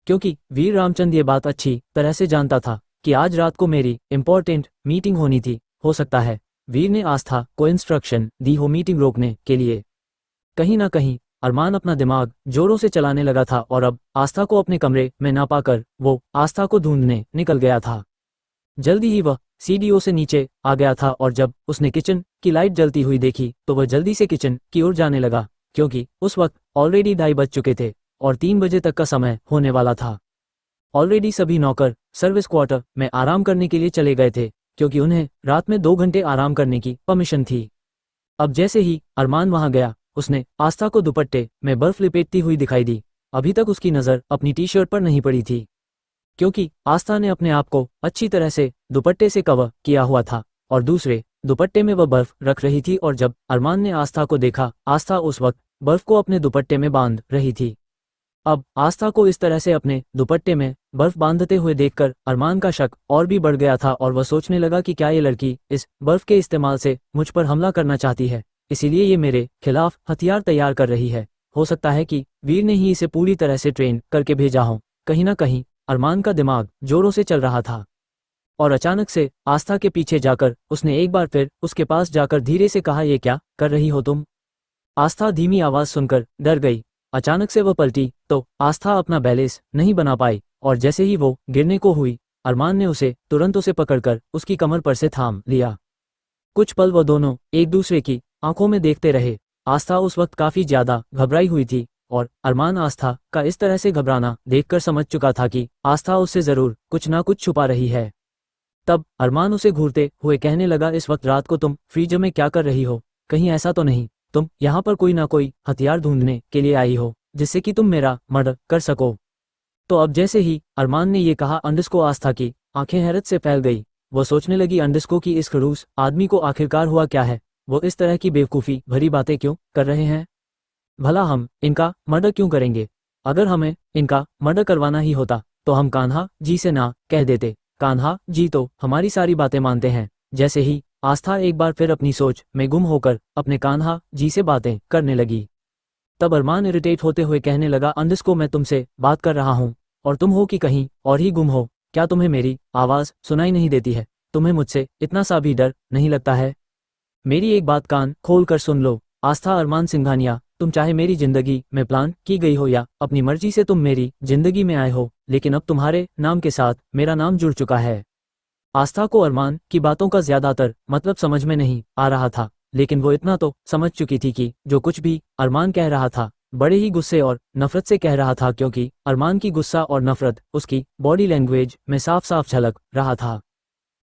क्योंकि वीर रामचंद ये बात अच्छी तरह से जानता था कि आज रात को मेरी इम्पोर्टेंट मीटिंग होनी थी। हो सकता है वीर ने आस्था को इंस्ट्रक्शन दी हो मीटिंग रोकने के लिए। कहीं ना कहीं अरमान अपना दिमाग जोरों से चलाने लगा था और अब आस्था को अपने कमरे में ना पाकर वो आस्था को ढूंढने निकल गया था। जल्दी ही वह सीढ़ियों से नीचे आ गया था और जब उसने किचन की लाइट जलती हुई देखी तो वह जल्दी से किचन की ओर जाने लगा, क्योंकि उस वक्त ऑलरेडी 2:30 बज चुके थे और 3 बजे तक का समय होने वाला था। ऑलरेडी सभी नौकर सर्विस क्वार्टर में आराम करने के लिए चले गए थे, क्योंकि उन्हें रात में 2 घंटे आराम करने की परमिशन थी। अब जैसे ही अरमान वहां गया, उसने आस्था को दुपट्टे में बर्फ लिपेटती हुई दिखाई दी। अभी तक उसकी नज़र अपनी टी शर्ट पर नहीं पड़ी थी, क्योंकि आस्था ने अपने आप को अच्छी तरह से दुपट्टे से कवर किया हुआ था और दूसरे दुपट्टे में वह बर्फ रख रही थी। और जब अरमान ने आस्था को देखा, आस्था उस वक्त बर्फ को अपने दुपट्टे में बांध रही थी। अब आस्था को इस तरह से अपने दुपट्टे में बर्फ बांधते हुए देखकर अरमान का शक और भी बढ़ गया था और वह सोचने लगा कि क्या ये लड़की इस बर्फ के इस्तेमाल से मुझ पर हमला करना चाहती है, इसीलिए ये मेरे खिलाफ हथियार तैयार कर रही है। हो सकता है कि वीर ने ही इसे पूरी तरह से ट्रेन करके भेजा हो। कहीं ना कहीं अरमान का दिमाग जोरों से चल रहा था और अचानक से आस्था के पीछे जाकर उसने एक बार फिर उसके पास जाकर धीरे से कहा, ये क्या कर रही हो तुम? आस्था धीमी आवाज सुनकर डर गई। अचानक से वह पलटी तो आस्था अपना बैलेंस नहीं बना पाई और जैसे ही वो गिरने को हुई, अरमान ने उसे तुरंत उसे पकड़कर उसकी कमर पर से थाम लिया। कुछ पल वो दोनों एक दूसरे की आंखों में देखते रहे। आस्था उस वक्त काफी ज्यादा घबराई हुई थी और अरमान आस्था का इस तरह से घबराना देखकर समझ चुका था कि आस्था उससे जरूर कुछ ना कुछ छुपा रही है। तब अरमान उसे घूरते हुए कहने लगा, इस वक्त रात को तुम फ्रीजर में क्या कर रही हो? कहीं ऐसा तो नहीं तुम यहाँ पर कोई ना कोई हथियार ढूंढने के लिए आई हो जिससे कि तुम मेरा मर्डर कर सको? तो अब जैसे ही अरमान ने ये कहा, अंडस्को आस्था की आंखें हैरत से फैल गई। वो सोचने लगी, अंडस्को की इस खड़ूस आदमी को आखिरकार हुआ क्या है? वो इस तरह की बेवकूफ़ी भरी बातें क्यों कर रहे हैं? भला हम इनका मर्डर क्यों करेंगे? अगर हमें इनका मर्डर करवाना ही होता तो हम कान्हा जी से ना कह देते। कान्हा जी तो हमारी सारी बातें मानते हैं। जैसे ही आस्था एक बार फिर अपनी सोच में गुम होकर अपने कान्हा जी से बातें करने लगी, तब अरमान इरिटेट होते हुए कहने लगा, अंडस्को मैं तुमसे बात कर रहा हूँ और तुम हो कि कहीं और ही गुम हो। क्या तुम्हें मेरी आवाज़ सुनाई नहीं देती है? तुम्हें मुझसे इतना सा भी डर नहीं लगता है? मेरी एक बात कान खोल कर सुन लो, आस्था अरमान सिंघानिया, तुम चाहे मेरी जिंदगी में प्लान की गई हो या अपनी मर्जी से तुम मेरी जिंदगी में आए हो, लेकिन अब तुम्हारे नाम के साथ मेरा नाम जुड़ चुका है। आस्था को अरमान की बातों का ज्यादातर मतलब समझ में नहीं आ रहा था, लेकिन वो इतना तो समझ चुकी थी कि जो कुछ भी अरमान कह रहा था बड़े ही गुस्से और नफरत से कह रहा था, क्योंकि अरमान की गुस्सा और नफरत उसकी बॉडी लैंग्वेज में साफ साफ झलक रहा था।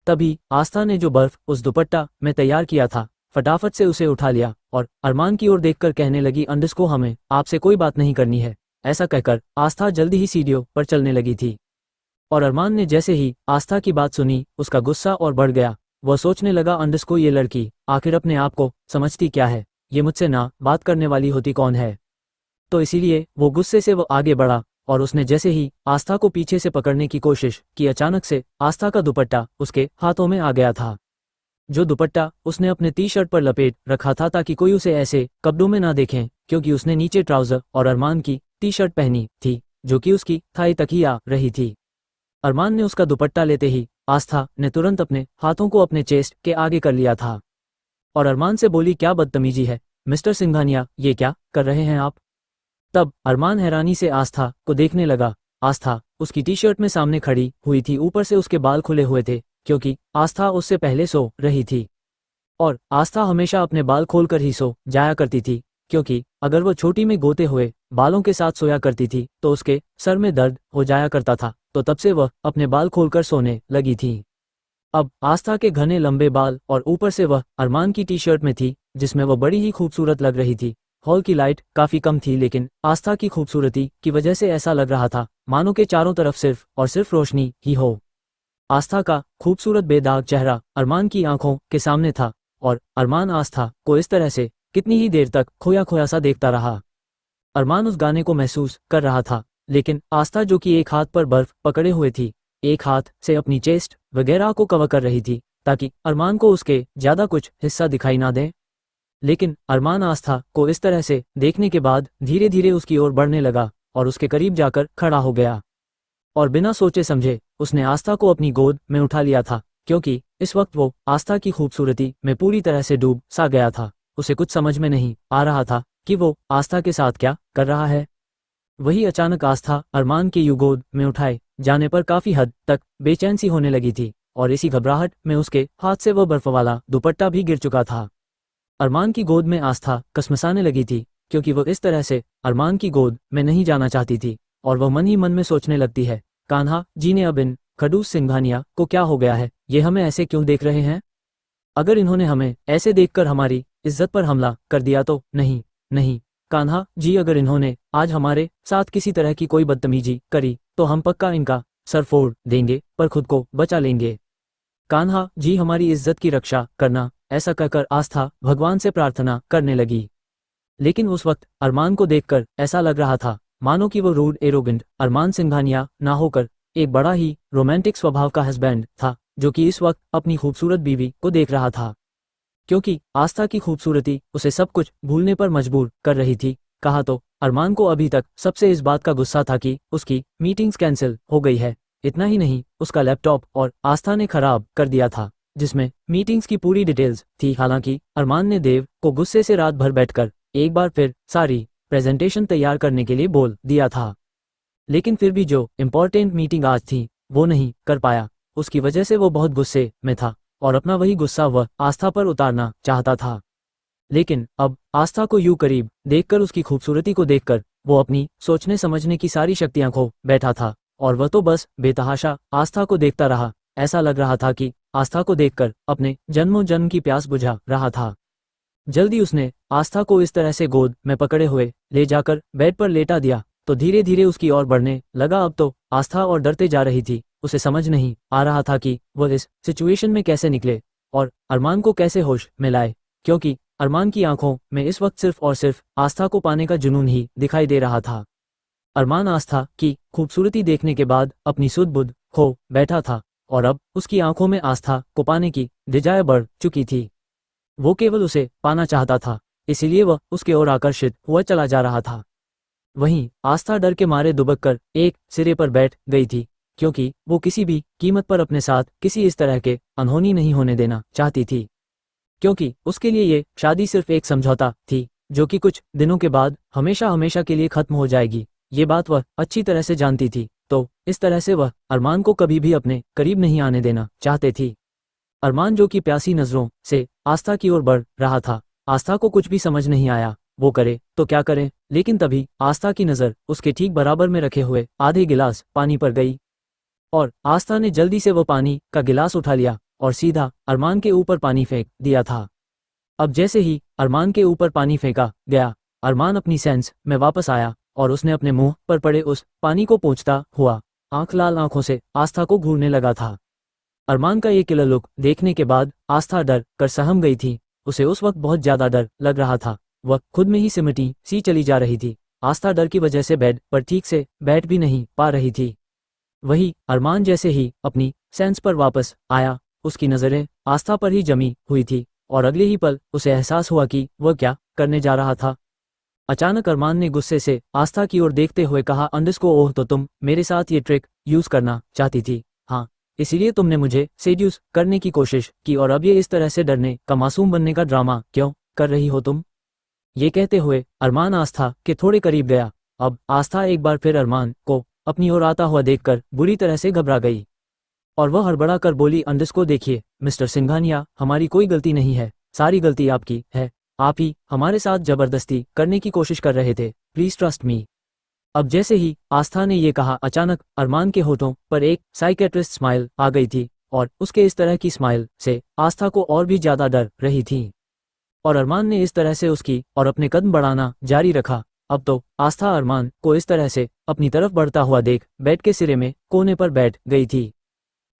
तभी आस्था ने जो बर्फ उस दुपट्टा में तैयार किया था फटाफट से उसे उठा लिया और अरमान की ओर देखकर कहने लगी, अंडस्को हमें आपसे कोई बात नहीं करनी है। ऐसा कहकर आस्था जल्दी ही सीढ़ियों पर चलने लगी थी और अरमान ने जैसे ही आस्था की बात सुनी, उसका गुस्सा और बढ़ गया। वह सोचने लगा, अंडस्को ये लड़की आखिर अपने आप को समझती क्या है? ये मुझसे ना बात करने वाली होती कौन है? तो इसीलिए वो गुस्से से वो आगे बढ़ा और उसने जैसे ही आस्था को पीछे से पकड़ने की कोशिश की, अचानक से आस्था का दुपट्टा उसके हाथों में आ गया था। जो दुपट्टा उसने अपने टी शर्ट पर लपेट रखा था ताकि कोई उसे ऐसे कपड़ों में ना देखें, क्योंकि उसने नीचे ट्राउजर और अरमान की टी शर्ट पहनी थी जो कि उसकी थाई तक ही आ रही थी। अरमान ने उसका दुपट्टा लेते ही आस्था ने तुरंत अपने हाथों को अपने चेस्ट के आगे कर लिया था और अरमान से बोली, क्या बदतमीजी है मिस्टर सिंघानिया, ये क्या कर रहे हैं आप? तब अरमान हैरानी से आस्था को देखने लगा। आस्था उसकी टी शर्ट में सामने खड़ी हुई थी, ऊपर से उसके बाल खुले हुए थे, क्योंकि आस्था उससे पहले सो रही थी और आस्था हमेशा अपने बाल खोलकर ही सो जाया करती थी, क्योंकि अगर वो छोटी में गोते हुए बालों के साथ सोया करती थी तो उसके सर में दर्द हो जाया करता था, तो तब से वह अपने बाल खोलकर सोने लगी थी। अब आस्था के घने लंबे बाल और ऊपर से वह अरमान की टी शर्ट में थी जिसमें वह बड़ी ही खूबसूरत लग रही थी। हॉल की लाइट काफी कम थी, लेकिन आस्था की खूबसूरती की वजह से ऐसा लग रहा था मानो के चारों तरफ सिर्फ और सिर्फ रोशनी ही हो। आस्था का खूबसूरत बेदाग चेहरा अरमान की आंखों के सामने था और अरमान आस्था को इस तरह से कितनी ही देर तक खोया खोया सा देखता रहा। अरमान उस गाने को महसूस कर रहा था, लेकिन आस्था जो कि एक हाथ पर बर्फ पकड़े हुए थी, एक हाथ से अपनी चेस्ट वगैरह को कवर कर रही थी ताकि अरमान को उसके ज्यादा कुछ हिस्सा दिखाई ना दे। लेकिन अरमान आस्था को इस तरह से देखने के बाद धीरे धीरे उसकी ओर बढ़ने लगा और उसके करीब जाकर खड़ा हो गया। और बिना सोचे समझे उसने आस्था को अपनी गोद में उठा लिया था, क्योंकि इस वक्त वो आस्था की खूबसूरती में पूरी तरह से डूब सा गया था। उसे कुछ समझ में नहीं आ रहा था कि वो आस्था के साथ क्या कर रहा है। वही अचानक आस्था अरमान के यूं गोद में उठाए जाने पर काफी हद तक बेचैन सी होने लगी थी, और इसी घबराहट में उसके हाथ से वह बर्फ वाला दुपट्टा भी गिर चुका था। अरमान की गोद में आस्था कसमसाने लगी थी, क्योंकि वो इस तरह से अरमान की गोद में नहीं जाना चाहती थी, और वह मन ही मन में सोचने लगती है, कान्हा जी ने अब इन खड़ूस सिंघानिया को क्या हो गया है, ये हमें ऐसे क्यों देख रहे हैं? अगर इन्होंने हमें ऐसे देखकर हमारी इज्जत पर हमला कर दिया तो? नहीं नहीं कान्हा जी, अगर इन्होंने आज हमारे साथ किसी तरह की कोई बदतमीजी करी तो हम पक्का इनका सर फोड़ देंगे, पर खुद को बचा लेंगे। कान्हा जी, हमारी इज्जत की रक्षा करना। ऐसा कहकर आस्था भगवान से प्रार्थना करने लगी। लेकिन उस वक्त अरमान को देखकर ऐसा लग रहा था मानो कि वो रूड एरोगेंट अरमान सिंघानिया ना होकर एक बड़ा ही रोमांटिक स्वभाव का हस्बैंड था, जो कि इस वक्त अपनी खूबसूरत बीवी को देख रहा था। क्योंकि आस्था की खूबसूरती उसे सब कुछ भूलने पर मजबूर कर रही थी। कहा तो अरमान को अभी तक सबसे इस बात का गुस्सा था कि उसकी मीटिंग्स कैंसिल हो गई है। इतना ही नहीं, उसका लैपटॉप और आस्था ने खराब कर दिया था, जिसमें मीटिंग्स की पूरी डिटेल्स थी। हालांकि अरमान ने देव को गुस्से से रात भर बैठकर एक बार फिर सारी प्रेजेंटेशन तैयार करने के लिए बोल दिया था, लेकिन फिर भी जो इम्पोर्टेंट मीटिंग आज थी वो नहीं कर पाया। उसकी वजह से वो बहुत गुस्से में था, और अपना वही गुस्सा वह आस्था पर उतारना चाहता था। लेकिन अब आस्था को यूं करीब देखकर, उसकी खूबसूरती को देखकर वो अपनी सोचने समझने की सारी शक्तियां खो बैठा था, और वह तो बस बेतहाशा आस्था को देखता रहा। ऐसा लग रहा था कि आस्था को देखकर अपने जन्मों जन्म की प्यास बुझा रहा था। जल्दी उसने आस्था को इस तरह से गोद में पकड़े हुए ले जाकर बेड पर लेटा दिया, तो धीरे धीरे उसकी ओर बढ़ने लगा। अब तो आस्था और डरते जा रही थी। उसे समझ नहीं आ रहा था कि वह इस सिचुएशन में कैसे निकले और अरमान को कैसे होश में लाए, क्योंकि अरमान की आंखों में इस वक्त सिर्फ और सिर्फ आस्था को पाने का जुनून ही दिखाई दे रहा था। अरमान आस्था की खूबसूरती देखने के बाद अपनी सुध बुध खो बैठा था, और अब उसकी आंखों में आस्था को पाने की डिजायर बढ़ चुकी थी। वो केवल उसे पाना चाहता था, इसीलिए वह उसके ओर आकर्षित हुआ चला जा रहा था। वहीं आस्था डर के मारे दुबक कर एक सिरे पर बैठ गई थी, क्योंकि वो किसी भी कीमत पर अपने साथ किसी इस तरह के अनहोनी नहीं होने देना चाहती थी। क्योंकि उसके लिए ये शादी सिर्फ एक समझौता थी, जो कि कुछ दिनों के बाद हमेशा हमेशा के लिए खत्म हो जाएगी। ये बात वह अच्छी तरह से जानती थी, तो इस तरह से वह अरमान को कभी भी अपने करीब नहीं आने देना चाहते थी। अरमान, जो कि प्यासी नजरों से आस्था की ओर बढ़ रहा था, आस्था को कुछ भी समझ नहीं आया वो करे तो क्या करे। लेकिन तभी आस्था की नजर उसके ठीक बराबर में रखे हुए आधे गिलास पानी पर गई, और आस्था ने जल्दी से वो पानी का गिलास उठा लिया और सीधा अरमान के ऊपर पानी फेंक दिया था। अब जैसे ही अरमान के ऊपर पानी फेंका गया, अरमान अपनी सेंस में वापस आया, और उसने अपने मुंह पर पड़े उस पानी को पोंछता हुआ आंख लाल आंखों से आस्था को घूरने लगा था। अरमान का ये किलर लुक देखने के बाद आस्था डर कर सहम गई थी। उसे उस वक्त बहुत ज्यादा डर लग रहा था। वह खुद में ही सिमटी सी चली जा रही थी। आस्था डर की वजह से बेड पर ठीक से बैठ भी नहीं पा रही थी। वही अरमान जैसे ही अपनी सेंस पर वापस आया, उसकी नजरें आस्था पर ही जमी हुई थी, और अगले ही पल उसे एहसास हुआ कि वह क्या करने जा रहा था। अचानक अरमान ने गुस्से से आस्था की ओर देखते हुए कहा, अंडरस्को, ओह, तो तुम मेरे साथ ये ट्रिक यूज करना चाहती थी? हाँ, इसीलिए तुमने मुझे सेड्यूस करने की कोशिश की, और अब ये इस तरह से डरने का मासूम बनने का ड्रामा क्यों कर रही हो तुम? ये कहते हुए अरमान आस्था के थोड़े करीब गया। अब आस्था एक बार फिर अरमान को अपनी ओर आता हुआ देखकर बुरी तरह से घबरा गई, और वह हड़बड़ा कर बोली, अंडरस्को, देखिए मिस्टर सिंघानिया, हमारी कोई गलती नहीं है, सारी गलती आपकी है। आप ही हमारे साथ जबरदस्ती करने की कोशिश कर रहे थे, प्लीज ट्रस्ट मी। अब जैसे ही आस्था ने ये कहा, अचानक अरमान के होठों पर एक साइकेट्रिस्ट स्माइल आ गई थी, और उसके इस तरह की स्माइल से आस्था को और भी ज्यादा डर रही थी। और अरमान ने इस तरह से उसकी और अपने कदम बढ़ाना जारी रखा। अब तो आस्था अरमान को इस तरह से अपनी तरफ बढ़ता हुआ देख बेड के सिरे में कोने पर बैठ गई थी,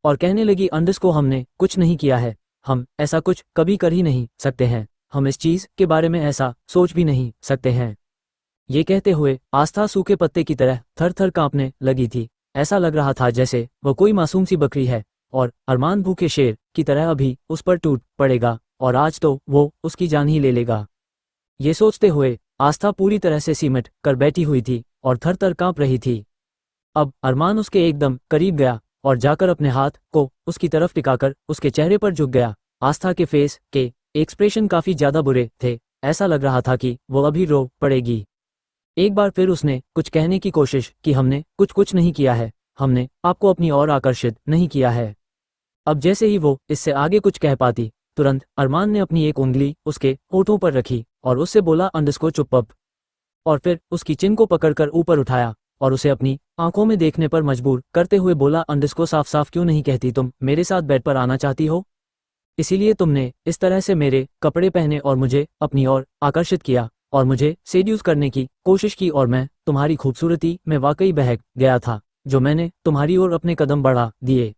और कहने लगी, अंडरस्को, हमने कुछ नहीं किया है, हम ऐसा कुछ कभी कर ही नहीं सकते हैं, हम इस चीज के बारे में ऐसा सोच भी नहीं सकते हैं। ये कहते हुए आस्था सूखे पत्ते की तरह थर थर कांपने लगी थी। ऐसा लग रहा था जैसे वह कोई मासूम सी बकरी है, और अरमान भूखे शेर की तरह अभी उस पर टूट पड़ेगा, और आज तो वो उसकी जान ही ले लेगा। ये सोचते हुए आस्था पूरी तरह से सिमट कर बैठी हुई थी और थर थर कांप रही थी। अब अरमान उसके एकदम करीब गया और जाकर अपने हाथ को उसकी तरफ टिकाकर उसके चेहरे पर झुक गया। आस्था के फेस के एक्सप्रेशन काफी ज्यादा बुरे थे, ऐसा लग रहा था कि वो अभी रो पड़ेगी। एक बार फिर उसने कुछ कहने की कोशिश की, हमने कुछ नहीं किया है, हमने आपको अपनी ओर आकर्षित नहीं किया है। अब जैसे ही वो इससे आगे कुछ कह पाती, तुरंत अरमान ने अपनी एक उंगली उसके होठों पर रखी और उससे बोला अंडरस्कोर चुप अप, और फिर उसकी चिन को पकड़कर ऊपर उठाया और उसे अपनी आंखों में देखने पर मजबूर करते हुए बोला अंडरस्कोर साफ साफ क्यों नहीं कहती तुम मेरे साथ बेड पर आना चाहती हो, इसीलिए तुमने इस तरह से मेरे कपड़े पहने और मुझे अपनी ओर आकर्षित किया और मुझे सेड्यूस करने की कोशिश की और मैं तुम्हारी खूबसूरती में वाकई बहक गया था जो मैंने तुम्हारी ओर अपने कदम बढ़ा दिए।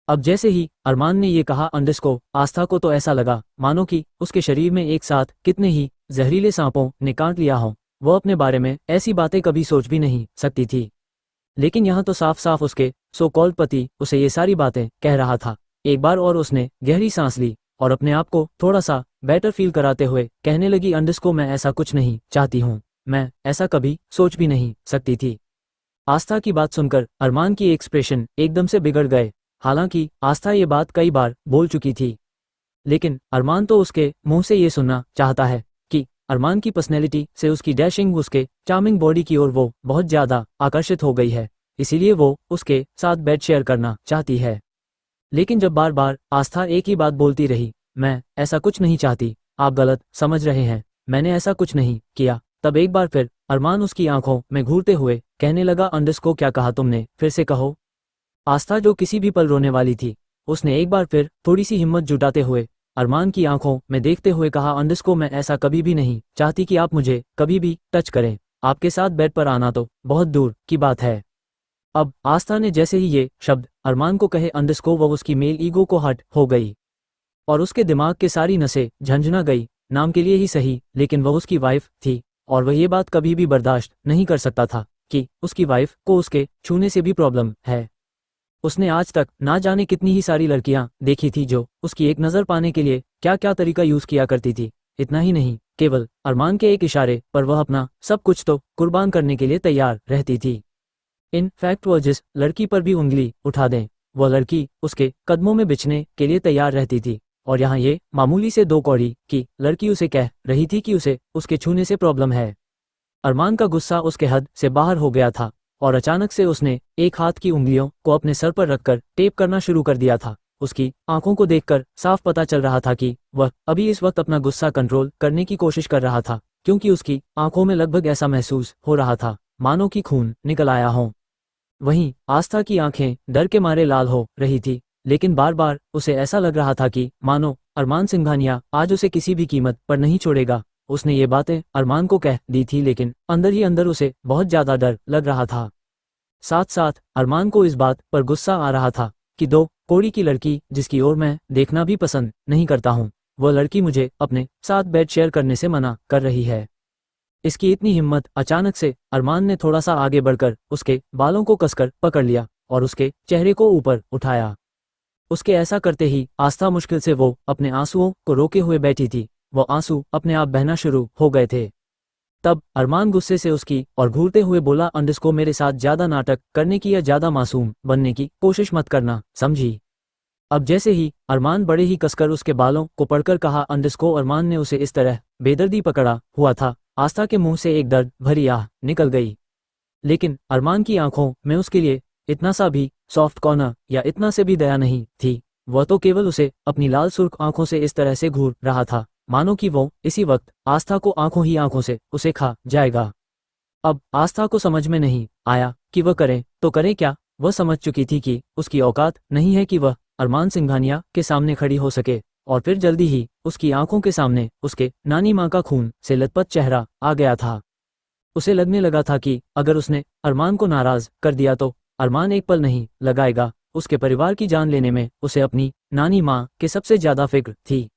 अब जैसे ही अरमान ने ये कहा अंडरस्कोर, आस्था को तो ऐसा लगा मानो कि उसके शरीर में एक साथ कितने ही जहरीले सांपों ने काट लिया हो। वो अपने बारे में ऐसी बातें कभी सोच भी नहीं सकती थी, लेकिन यहाँ तो साफ साफ उसके सो कॉल्ड पति उसे ये सारी बातें कह रहा था। एक बार और उसने गहरी सांस ली और अपने आप को थोड़ा सा बेटर फील कराते हुए कहने लगी अंडरस्कोर मैं ऐसा कुछ नहीं चाहती हूँ, मैं ऐसा कभी सोच भी नहीं सकती थी। आस्था की बात सुनकर अरमान की एक्सप्रेशन एकदम से बिगड़ गए। हालांकि आस्था ये बात कई बार बोल चुकी थी, लेकिन अरमान तो उसके मुंह से ये सुनना चाहता है कि अरमान की पर्सनैलिटी से उसकी डैशिंग, उसके चार्मिंग बॉडी की ओर वो बहुत ज्यादा आकर्षित हो गई है, इसीलिए वो उसके साथ बेड शेयर करना चाहती है। लेकिन जब बार बार आस्था एक ही बात बोलती रही, मैं ऐसा कुछ नहीं चाहती, आप गलत समझ रहे हैं, मैंने ऐसा कुछ नहीं किया, तब एक बार फिर अरमान उसकी आंखों में घूरते हुए कहने लगा अंडरस्कोर क्या कहा तुमने, फिर से कहो। आस्था जो किसी भी पल रोने वाली थी, उसने एक बार फिर थोड़ी सी हिम्मत जुटाते हुए अरमान की आंखों में देखते हुए कहा अंडरस्कोर मैं ऐसा कभी भी नहीं चाहती कि आप मुझे कभी भी टच करें, आपके साथ बेड पर आना तो बहुत दूर की बात है। अब आस्था ने जैसे ही ये शब्द अरमान को कहे अंडरस्कोर वह उसकी मेल ईगो को हट हो गई और उसके दिमाग के सारी नसें झंझना गई। नाम के लिए ही सही, लेकिन वह उसकी वाइफ थी और वह ये बात कभी भी बर्दाश्त नहीं कर सकता था कि उसकी वाइफ को उसके छूने से भी प्रॉब्लम है। उसने आज तक ना जाने कितनी ही सारी लड़कियां देखी थी जो उसकी एक नज़र पाने के लिए क्या क्या तरीका यूज किया करती थी। इतना ही नहीं, केवल अरमान के एक इशारे पर वह अपना सब कुछ तो कुर्बान करने के लिए तैयार रहती थी। इन फैक्ट वह जिस लड़की पर भी उंगली उठा दें, वह लड़की उसके कदमों में बिछने के लिए तैयार रहती थी। और यहाँ ये मामूली से 2 कौड़ी की लड़की उसे कह रही थी कि उसे उसके छूने से प्रॉब्लम है। अरमान का गुस्सा उसके हद से बाहर हो गया था और अचानक से उसने एक हाथ की उंगलियों को अपने सर पर रखकर टेप करना शुरू कर दिया था। उसकी आंखों को देखकर साफ पता चल रहा था कि वह अभी इस वक्त अपना गुस्सा कंट्रोल करने की कोशिश कर रहा था, क्योंकि उसकी आंखों में लगभग ऐसा महसूस हो रहा था मानो कि खून निकल आया हो। वहीं आस्था की आंखें डर के मारे लाल हो रही थी, लेकिन बार बार उसे ऐसा लग रहा था कि मानो अरमान सिंघानिया आज उसे किसी भी कीमत पर नहीं छोड़ेगा। उसने ये बातें अरमान को कह दी थी, लेकिन अंदर ही अंदर उसे बहुत ज्यादा डर लग रहा था। साथ साथ अरमान को इस बात पर गुस्सा आ रहा था कि 2 कौड़ी की लड़की जिसकी ओर मैं देखना भी पसंद नहीं करता हूँ, वह लड़की मुझे अपने साथ बेड शेयर करने से मना कर रही है। इसकी इतनी हिम्मत। अचानक से अरमान ने थोड़ा सा आगे बढ़कर उसके बालों को कसकर पकड़ लिया और उसके चेहरे को ऊपर उठाया। उसके ऐसा करते ही आस्था मुश्किल से वो अपने आंसुओं को रोके हुए बैठी थी। वो आंसू अपने आप बहना शुरू हो गए थे। तब अरमान गुस्से से उसकी और घूरते हुए बोला अंडरस्कोर मेरे साथ ज्यादा नाटक करने की या ज्यादा मासूम बनने की कोशिश मत करना, समझी। अब जैसे ही अरमान बड़े ही कसकर उसके बालों को पकड़कर कहा अंडरस्कोर, अरमान ने उसे इस तरह बेदर्दी पकड़ा हुआ था, आस्था के मुंह से एक दर्द भरी आह निकल गई। लेकिन अरमान की आंखों में उसके लिए इतना सा भी सॉफ्ट कॉर्नर या इतना से भी दया नहीं थी। वह तो केवल उसे अपनी लाल सुर्ख आंखों से इस तरह से घूर रहा था मानो कि वो इसी वक्त आस्था को आंखों ही आंखों से उसे खा जाएगा। अब आस्था को समझ में नहीं आया कि वह करे तो करे क्या। वह समझ चुकी थी कि उसकी औकात नहीं है कि वह अरमान सिंघानिया के सामने खड़ी हो सके, और फिर जल्दी ही उसकी आंखों के सामने उसके नानी माँ का खून से लथपथ चेहरा आ गया था। उसे लगने लगा था कि अगर उसने अरमान को नाराज कर दिया तो अरमान एक पल नहीं लगाएगा उसके परिवार की जान लेने में। उसे अपनी नानी माँ के सबसे ज्यादा फिक्र थी,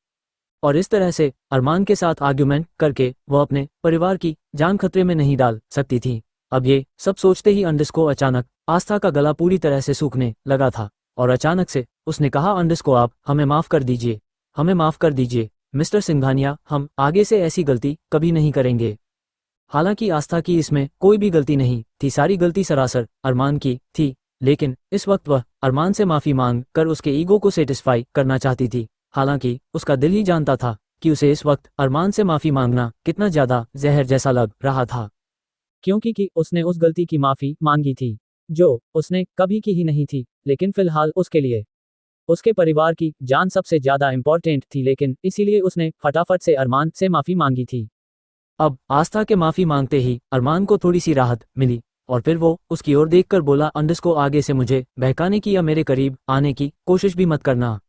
और इस तरह से अरमान के साथ आर्ग्यूमेंट करके वह अपने परिवार की जान खतरे में नहीं डाल सकती थी। अब ये सब सोचते ही अंडरस्कोर अचानक आस्था का गला पूरी तरह से सूखने लगा था, और अचानक से उसने कहा अंडरस्कोर आप हमें माफ कर दीजिए, हमें माफ कर दीजिए मिस्टर सिंघानिया, हम आगे से ऐसी गलती कभी नहीं करेंगे। हालांकि आस्था की इसमें कोई भी गलती नहीं थी, सारी गलती सरासर अरमान की थी। लेकिन इस वक्त वह अरमान से माफ़ी मांग कर उसके ईगो को सेटिस्फाई करना चाहती थी। हालांकि उसका दिल ही जानता था कि उसे इस वक्त अरमान से माफ़ी मांगना कितना ज़्यादा जहर जैसा लग रहा था, क्योंकि उसने उस गलती की माफ़ी मांगी थी जो उसने कभी की ही नहीं थी। लेकिन फिलहाल उसके लिए उसके परिवार की जान सबसे ज़्यादा इम्पोर्टेंट थी, लेकिन इसीलिए उसने फटाफट से अरमान से माफ़ी मांगी थी। अब आस्था के माफ़ी मांगते ही अरमान को थोड़ी सी राहत मिली और फिर वो उसकी ओर देखकर बोला, अंडर्स आगे से मुझे बहकाने की या मेरे करीब आने की कोशिश भी मत करना।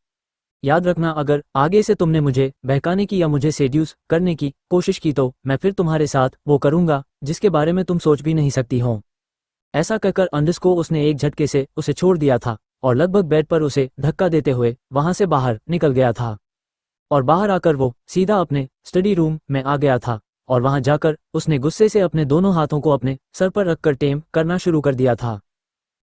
याद रखना, अगर आगे से तुमने मुझे बहकाने की या मुझे सेड्यूस करने की कोशिश की तो मैं फिर तुम्हारे साथ वो करूंगा जिसके बारे में तुम सोच भी नहीं सकती हो। ऐसा कहकर अंडर्स उसने एक झटके से उसे छोड़ दिया था और लगभग बेड पर उसे धक्का देते हुए वहां से बाहर निकल गया था। और बाहर आकर वो सीधा अपने स्टडी रूम में आ गया था और वहां जाकर उसने गुस्से से अपने दोनों हाथों को अपने सर पर रखकर टेम करना शुरू कर दिया था।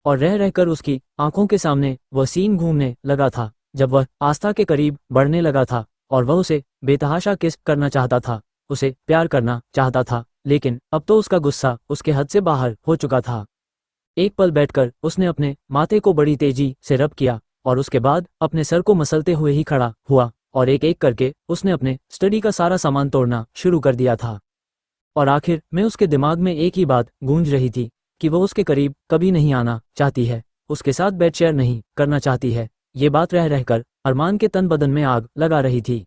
और रह रहकर उसकी आंखों के सामने वह सीन घूमने लगा था जब वह आस्था के करीब बढ़ने लगा था और वह उसे बेतहाशा किस करना चाहता था, उसे प्यार करना चाहता था। लेकिन अब तो उसका गुस्सा उसके हद से बाहर हो चुका था। एक पल बैठकर उसने अपने माथे को बड़ी तेजी से रब किया और उसके बाद अपने सर को मसलते हुए ही खड़ा हुआ और एक एक करके उसने अपने स्टडी का सारा सामान तोड़ना शुरू कर दिया था। और आखिर में उसके दिमाग में एक ही बात गूंज रही थी कि वो उसके करीब कभी नहीं आना चाहती है, उसके साथ बेड शेयर नहीं करना चाहती है। ये बात रह रहकर अरमान के तन बदन में आग लगा रही थी,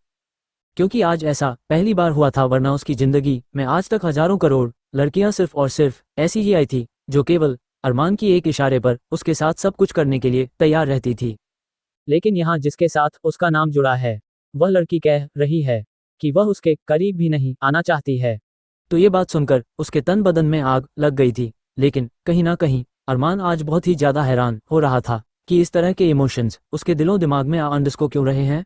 क्योंकि आज ऐसा पहली बार हुआ था, वरना उसकी जिंदगी में आज तक हजारों करोड़ लड़कियां सिर्फ और सिर्फ ऐसी ही आई थी जो केवल अरमान की एक इशारे पर उसके साथ सब कुछ करने के लिए तैयार रहती थी। लेकिन यहाँ जिसके साथ उसका नाम जुड़ा है वह लड़की कह रही है कि वह उसके करीब भी नहीं आना चाहती है। तो ये बात सुनकर उसके तन बदन में आग लग गई थी। लेकिन कहीं ना कहीं अरमान आज बहुत ही ज्यादा हैरान हो रहा था कि इस तरह के इमोशंस उसके दिलों दिमाग में आंडस को क्यों रहे हैं,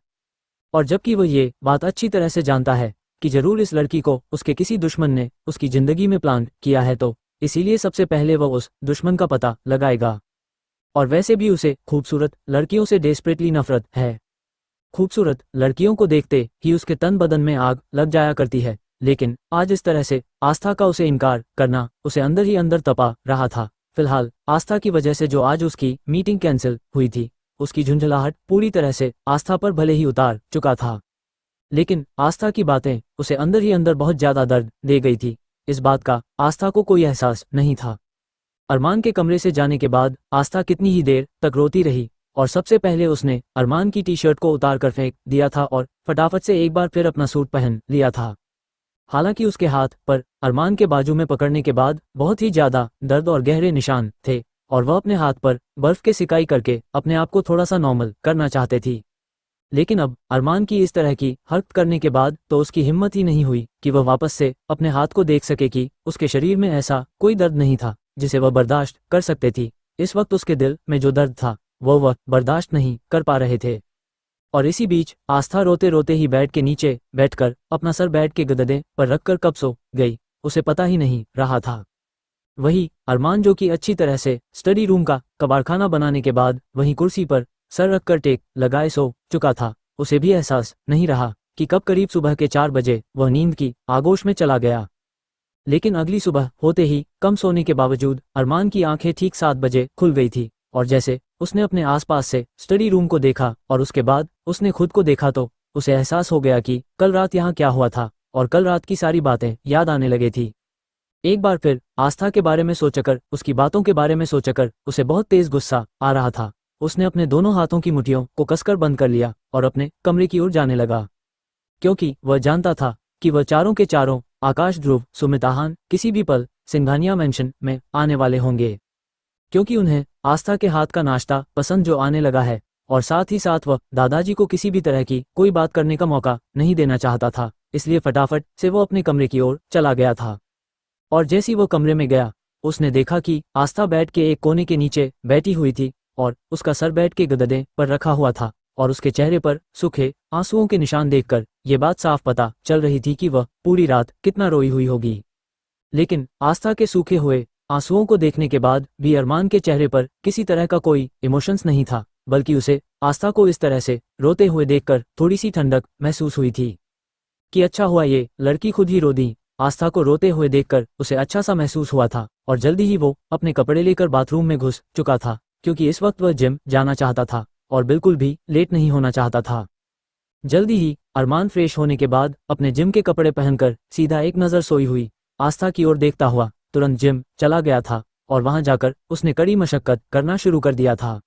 और जबकि वह ये बात अच्छी तरह से जानता है कि जरूर इस लड़की को उसके किसी दुश्मन ने उसकी जिंदगी में प्लान किया है, तो इसीलिए सबसे पहले वह उस दुश्मन का पता लगाएगा। और वैसे भी उसे खूबसूरत लड़कियों से डेस्परेटली नफरत है। खूबसूरत लड़कियों को देखते ही उसके तन बदन में आग लग जाया करती है। लेकिन आज इस तरह से आस्था का उसे इनकार करना उसे अंदर ही अंदर तपा रहा था। फिलहाल आस्था की वजह से जो आज उसकी मीटिंग कैंसिल हुई थी, उसकी झुंझलाहट पूरी तरह से आस्था पर भले ही उतार चुका था, लेकिन आस्था की बातें उसे अंदर ही अंदर बहुत ज्यादा दर्द दे गई थी। इस बात का आस्था को कोई एहसास नहीं था। अरमान के कमरे से जाने के बाद आस्था कितनी ही देर तक रोती रही और सबसे पहले उसने अरमान की टी शर्ट को उतार कर फेंक दिया था और फटाफट से एक बार फिर अपना सूट पहन लिया था। हालांकि उसके हाथ पर अरमान के बाजू में पकड़ने के बाद बहुत ही ज्यादा दर्द और गहरे निशान थे और वह अपने हाथ पर बर्फ के सिकाई करके अपने आप को थोड़ा सा नॉर्मल करना चाहते थी। लेकिन अब अरमान की इस तरह की हरकत करने के बाद तो उसकी हिम्मत ही नहीं हुई कि वह वापस से अपने हाथ को देख सके कि उसके शरीर में ऐसा कोई दर्द नहीं था जिसे वह बर्दाश्त कर सकते थी। इस वक्त उसके दिल में जो दर्द था वह बर्दाश्त नहीं कर पा रहे थे। और इसी बीच आस्था रोते रोते ही बेड के नीचे बैठकर अपना सर बेड के गददे पर रखकर कब सो गई उसे पता ही नहीं रहा था। वही अरमान जो कि अच्छी तरह से स्टडी रूम का कबाड़खाना बनाने के बाद वहीं कुर्सी पर सर रखकर टेक लगाए सो चुका था, उसे भी एहसास नहीं रहा कि कब करीब सुबह के 4 बजे वह नींद की आगोश में चला गया। लेकिन अगली सुबह होते ही कम सोने के बावजूद अरमान की आंखें ठीक 7 बजे खुल गई थी और जैसे उसने अपने आसपास से स्टडी रूम को देखा और उसके बाद उसने खुद को देखा तो उसे एहसास हो गया कि कल रात यहाँ क्या हुआ था और कल रात की सारी बातें याद आने लगी थी। एक बार फिर आस्था के बारे में सोचकर, उसकी बातों के बारे में सोचकर उसे बहुत तेज गुस्सा आ रहा था। उसने अपने दोनों हाथों की मुट्ठियों को कसकर बंद कर लिया और अपने कमरे की ओर जाने लगा, क्योंकि वह जानता था कि वह चारों के चारों आकाश, ध्रुव, सुमित, आहान किसी भी पल सिंघानिया मेंशन में आने वाले होंगे, क्योंकि उन्हें आस्था के हाथ का नाश्ता पसंद जो आने लगा है। और साथ ही साथ वह दादाजी को किसी भी तरह की कोई बात करने का मौका नहीं देना चाहता था, इसलिए फटाफट से वो अपने कमरे की ओर चला गया था। और जैसी वो कमरे में गया उसने देखा कि आस्था बेड के एक कोने के नीचे बैठी हुई थी और उसका सर बेड के गददे पर रखा हुआ था और उसके चेहरे पर सूखे आंसुओं के निशान देखकर ये बात साफ पता चल रही थी कि वह पूरी रात कितना रोई हुई होगी। लेकिन आस्था के सूखे हुए आंसुओं को देखने के बाद भी अरमान के चेहरे पर किसी तरह का कोई इमोशंस नहीं था, बल्कि उसे आस्था को इस तरह से रोते हुए देखकर थोड़ी सी ठंडक महसूस हुई थी कि अच्छा हुआ ये लड़की खुद ही रो दी आस्था को रोते हुए देखकर उसे अच्छा सा महसूस हुआ था और जल्दी ही वो अपने कपड़े लेकर बाथरूम में घुस चुका था, क्योंकि इस वक्त वह जिम जाना चाहता था और बिल्कुल भी लेट नहीं होना चाहता था। जल्दी ही अरमान फ्रेश होने के बाद अपने जिम के कपड़े पहनकर सीधा एक नज़र सोई हुई आस्था की ओर देखता हुआ तुरंत जिम चला गया था और वहां जाकर उसने कड़ी मशक्कत करना शुरू कर दिया था,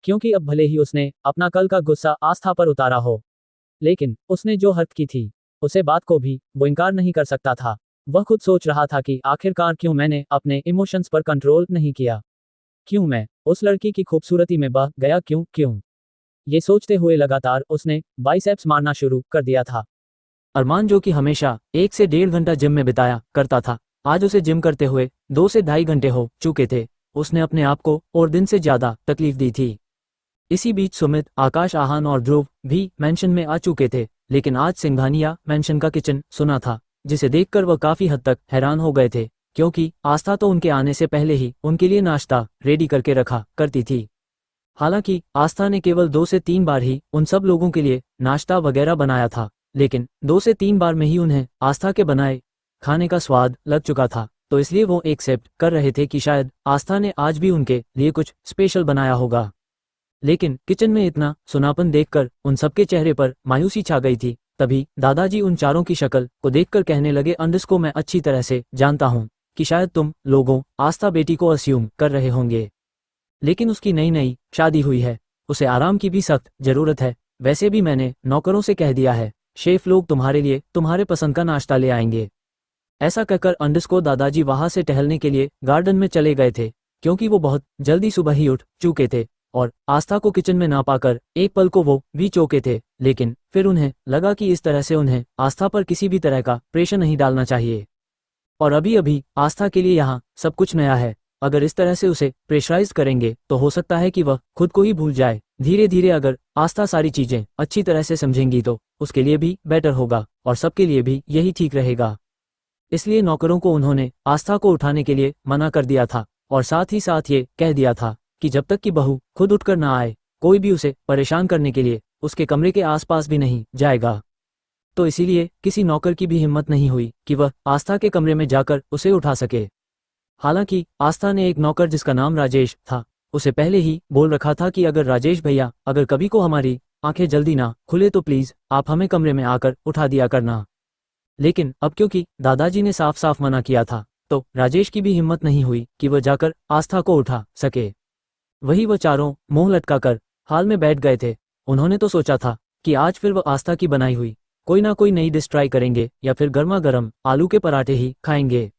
क्योंकि अब भले ही उसने अपना कल का गुस्सा आस्था पर उतारा हो, लेकिन उसने जो हद की थी उसे बात को भी वो इनकार नहीं कर सकता था। वह खुद सोच रहा था कि आखिरकार क्यों मैंने अपने इमोशंस पर कंट्रोल नहीं किया, क्यों मैं उस लड़की की खूबसूरती में बह गया, क्यों ये सोचते हुए लगातार उसने बाइसेप्स मारना शुरू कर दिया था। अरमान जो कि हमेशा 1 से 1.5 घंटा जिम में बिताया करता था, आज उसे जिम करते हुए 2 से 2.5 घंटे हो चुके थे। उसने अपने आप को और दिन से ज्यादा तकलीफ दी थी। इसी बीच सुमित, आकाश, आहान और ध्रुव भी मेंशन में आ चुके थे, लेकिन आज सिंघानिया मेंशन का किचन सुना था, जिसे देखकर वह काफी हद तक हैरान हो गए थे, क्योंकि आस्था तो उनके आने से पहले ही उनके लिए नाश्ता रेडी करके रखा करती थी। हालांकि आस्था ने केवल 2 से 3 बार ही उन सब लोगों के लिए नाश्ता वगैरह बनाया था, लेकिन 2 से 3 बार में ही उन्हें आस्था के बनाए खाने का स्वाद लग चुका था, तो इसलिए वो एक्सेप्ट कर रहे थे कि शायद आस्था ने आज भी उनके लिए कुछ स्पेशल बनाया होगा। लेकिन किचन में इतना सुनापन देखकर उन सबके चेहरे पर मायूसी छा गई थी। तभी दादाजी उन चारों की शक्ल को देखकर कहने लगे, अंडस्को, मैं अच्छी तरह से जानता हूँ कि शायद तुम लोगों आस्था बेटी को अस्यूम कर रहे होंगे, लेकिन उसकी नई नई शादी हुई है, उसे आराम की भी सख्त जरूरत है। वैसे भी मैंने नौकरों से कह दिया है, शेफ लोग तुम्हारे लिए तुम्हारे पसंद का नाश्ता ले आएंगे। ऐसा कहकर अंडस्को दादाजी वहां से टहलने के लिए गार्डन में चले गए थे, क्योंकि वो बहुत जल्दी सुबह ही उठ चुके थे और आस्था को किचन में ना पाकर एक पल को वो भी चौंके थे। लेकिन फिर उन्हें लगा कि इस तरह से उन्हें आस्था पर किसी भी तरह का प्रेशर नहीं डालना चाहिए, और अभी अभी आस्था के लिए यहाँ सब कुछ नया है। अगर इस तरह से उसे प्रेशराइज करेंगे तो हो सकता है कि वह खुद को ही भूल जाए। धीरे धीरे अगर आस्था सारी चीजें अच्छी तरह से समझेंगी तो उसके लिए भी बेटर होगा और सबके लिए भी यही ठीक रहेगा। इसलिए नौकरों को उन्होंने आस्था को उठाने के लिए मना कर दिया था और साथ ही साथ ये कह दिया था कि जब तक कि बहू खुद उठकर ना आए, कोई भी उसे परेशान करने के लिए उसके कमरे के आसपास भी नहीं जाएगा। तो इसीलिए किसी नौकर की भी हिम्मत नहीं हुई कि वह आस्था के कमरे में जाकर उसे उठा सके। हालांकि आस्था ने एक नौकर जिसका नाम राजेश था, उसे पहले ही बोल रखा था कि अगर राजेश भैया अगर कभी को हमारी आंखें जल्दी ना खुले तो प्लीज आप हमें कमरे में आकर उठा दिया करना। लेकिन अब क्योंकि दादाजी ने साफ साफ मना किया था, तो राजेश की भी हिम्मत नहीं हुई कि वह जाकर आस्था को उठा सके। वही वह चारों मुंह लटकाकर हाल में बैठ गए थे। उन्होंने तो सोचा था कि आज फिर वह आस्था की बनाई हुई कोई ना कोई नई डिश ट्राई करेंगे या फिर गर्मा गर्म आलू के पराठे ही खाएंगे।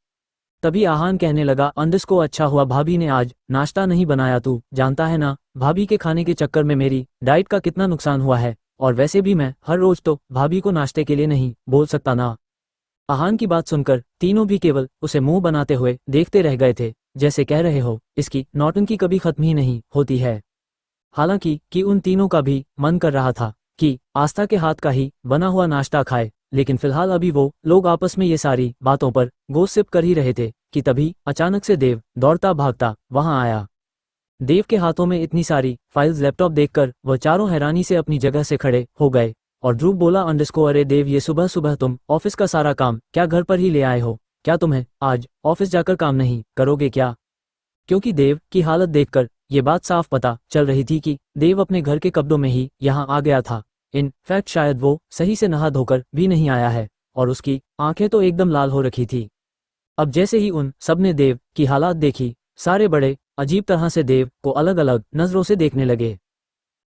तभी आहान कहने लगा, अंडस्को, अच्छा हुआ भाभी ने आज नाश्ता नहीं बनाया, तू जानता है ना भाभी के खाने के चक्कर में मेरी डाइट का कितना नुकसान हुआ है, और वैसे भी मैं हर रोज तो भाभी को नाश्ते के लिए नहीं बोल सकता ना। आहान की बात सुनकर तीनों भी केवल उसे मुंह बनाते हुए देखते रह गए थे, जैसे कह रहे हो इसकी नौटंकी कभी खत्म ही नहीं होती है। हालांकि कि उन तीनों का भी मन कर रहा था कि आस्था के हाथ का ही बना हुआ नाश्ता खाए, लेकिन फिलहाल अभी वो लोग आपस में ये सारी बातों पर गॉसिप कर ही रहे थे कि तभी अचानक से देव दौड़ता भागता वहां आया। देव के हाथों में इतनी सारी फाइल्स लैपटॉप देखकर वह चारों हैरानी से अपनी जगह से खड़े हो गए और ध्रुव बोला, अंडस्को, अरे देव, ये सुबह सुबह तुम ऑफिस का सारा काम क्या घर पर ही ले आए हो? क्या तुम्हें आज ऑफिस जाकर काम नहीं करोगे क्या? क्योंकि देव की हालत देखकर ये बात साफ पता चल रही थी कि देव अपने घर के कपड़ों में ही यहाँ आ गया था। इन फैक्ट शायद वो सही से नहा धोकर भी नहीं आया है और उसकी आंखें तो एकदम लाल हो रखी थी। अब जैसे ही उन सबने देव की हालात देखी, सारे बड़े अजीब तरह से देव को अलग अलग नजरों से देखने लगे।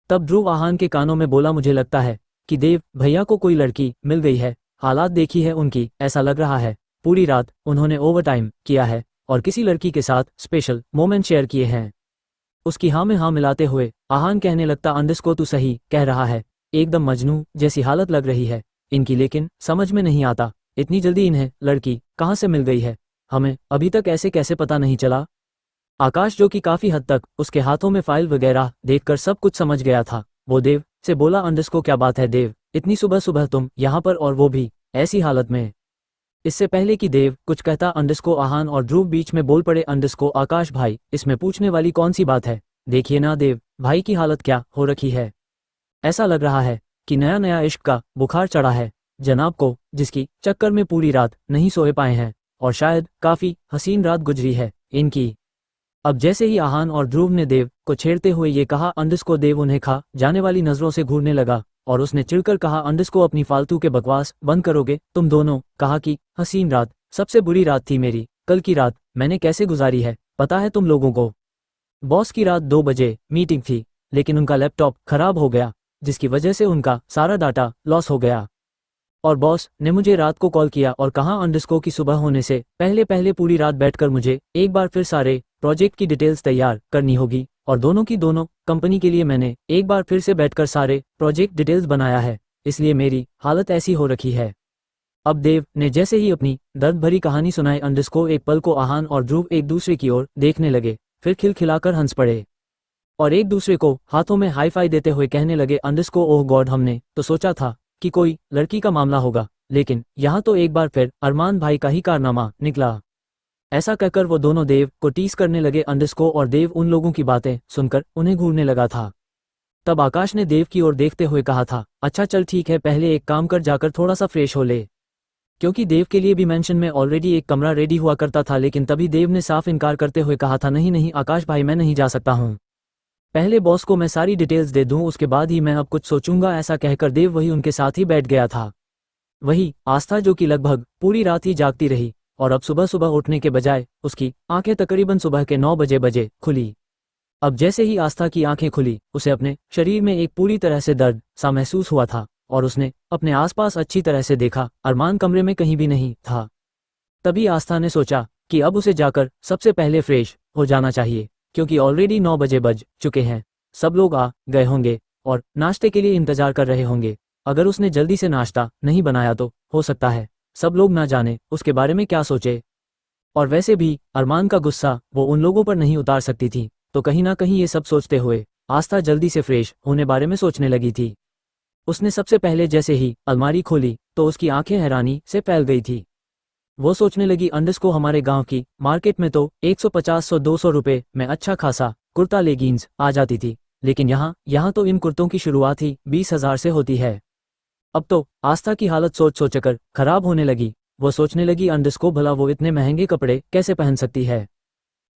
तब ध्रुव आहान के कानों में बोला, मुझे लगता है कि देव भैया को कोई लड़की मिल गई है, हालात देखी है उनकी, ऐसा लग रहा है पूरी रात उन्होंने ओवरटाइम किया है और किसी लड़की के साथ स्पेशल मोमेंट शेयर किए हैं। उसकी हाँ में हाँ मिलाते हुए आहान कहने लगता, अंडस्को, तू सही कह रहा है, एकदम मजनू जैसी हालत लग रही है इनकी, लेकिन समझ में नहीं आता इतनी जल्दी इन्हें लड़की कहाँ से मिल गई है, हमें अभी तक ऐसे कैसे पता नहीं चला। आकाश, जो कि काफी हद तक उसके हाथों में फाइल वगैरह देखकर सब कुछ समझ गया था, वो देव से बोला, अंडस्को, क्या बात है देव, इतनी सुबह सुबह तुम यहाँ पर और वो भी ऐसी हालत में? इससे पहले कि देव कुछ कहता, अंडस्को, आहान और ध्रुव बीच में बोल पड़े, अंडस्को, आकाश भाई, इसमें पूछने वाली कौन सी बात है, देखिए ना देव भाई की हालत क्या हो रखी है, ऐसा लग रहा है कि नया नया इश्क का बुखार चढ़ा है। जनाब को, जिसकी चक्कर में पूरी रात नहीं सोए पाए हैं और शायद काफी हसीन रात गुजरी है इनकी। अब जैसे ही आहान और ध्रुव ने देव को छेड़ते हुए ये कहा, अंडस्को देव उन्हें खा जाने वाली नजरों से घूरने लगा और उसने चिढ़कर कहा, अंडस्को अपनी फालतू के बकवास बंद करोगे तुम दोनों। कहा कि हसीन रात, सबसे बुरी रात थी मेरी कल की रात, मैंने कैसे गुजारी है पता है तुम लोगों को। बॉस की रात 2 बजे मीटिंग थी, लेकिन उनका लैपटॉप खराब हो गया जिसकी वजह से उनका सारा डाटा लॉस हो गया। और बॉस ने मुझे रात को कॉल किया और कहा, अंडस्को की सुबह होने से पहले पहले पूरी रात बैठकर मुझे एक बार फिर सारे प्रोजेक्ट की डिटेल्स तैयार करनी होगी और दोनों कंपनी के लिए मैंने एक बार फिर से बैठकर सारे प्रोजेक्ट डिटेल्स बनाया है, इसलिए मेरी हालत ऐसी हो रखी है। अब देव ने जैसे ही अपनी दर्द भरी कहानी सुनाई, अंडस्को एक पल को आहान और ध्रुव एक दूसरे की ओर देखने लगे, फिर खिलखिलाकर हंस पड़े और एक दूसरे को हाथों में हाई फाई देते हुए कहने लगे, अंडस्को ओह गॉड, हमने तो सोचा था कि कोई लड़की का मामला होगा, लेकिन यहाँ तो एक बार फिर अरमान भाई का ही कारनामा निकला। ऐसा कहकर वो दोनों देव को टीस करने लगे। अंडस्को और देव उन लोगों की बातें सुनकर उन्हें घूरने लगा था। तब आकाश ने देव की ओर देखते हुए कहा था, अच्छा चल ठीक है, पहले एक काम कर, जाकर थोड़ा सा फ्रेश हो ले, क्योंकि देव के लिए भी मेंशन में ऑलरेडी एक कमरा रेडी हुआ करता था। लेकिन तभी देव ने साफ इनकार करते हुए कहा था, नहीं नहीं आकाश भाई, मैं नहीं जा सकता हूँ, पहले बॉस को मैं सारी डिटेल्स दे दूं, उसके बाद ही मैं अब कुछ सोचूंगा। ऐसा कहकर देव वही उनके साथ ही बैठ गया था। वही आस्था जो कि लगभग पूरी रात ही जागती रही और अब सुबह सुबह उठने के बजाय उसकी आंखें तकरीबन सुबह के 9 बजे खुली। अब जैसे ही आस्था की आंखें खुली, उसे अपने शरीर में एक पूरी तरह से दर्द सा महसूस हुआ था और उसने अपने आसपास अच्छी तरह से देखा, अरमान कमरे में कहीं भी नहीं था। तभी आस्था ने सोचा कि अब उसे जाकर सबसे पहले फ्रेश हो जाना चाहिए, क्योंकि ऑलरेडी 9 बज चुके हैं, सब लोग आ गए होंगे और नाश्ते के लिए इंतजार कर रहे होंगे। अगर उसने जल्दी से नाश्ता नहीं बनाया तो हो सकता है सब लोग ना जाने उसके बारे में क्या सोचे, और वैसे भी अरमान का गुस्सा वो उन लोगों पर नहीं उतार सकती थी। तो कहीं ना कहीं ये सब सोचते हुए आस्था जल्दी से फ्रेश होने बारे में सोचने लगी थी। उसने सबसे पहले जैसे ही अलमारी खोली तो उसकी आंखें हैरानी से फैल गई थी। वो सोचने लगी, अंडस्को हमारे गांव की मार्केट में तो 150-200 रुपए में अच्छा खासा कुर्ता लेगिंग्स आ जाती थी, लेकिन यहाँ तो इन कुर्तों की शुरुआत ही 20,000 से होती है। अब तो आस्था की हालत सोचकर खराब होने लगी। वो सोचने लगी, अंडस्को भला वो इतने महंगे कपड़े कैसे पहन सकती है,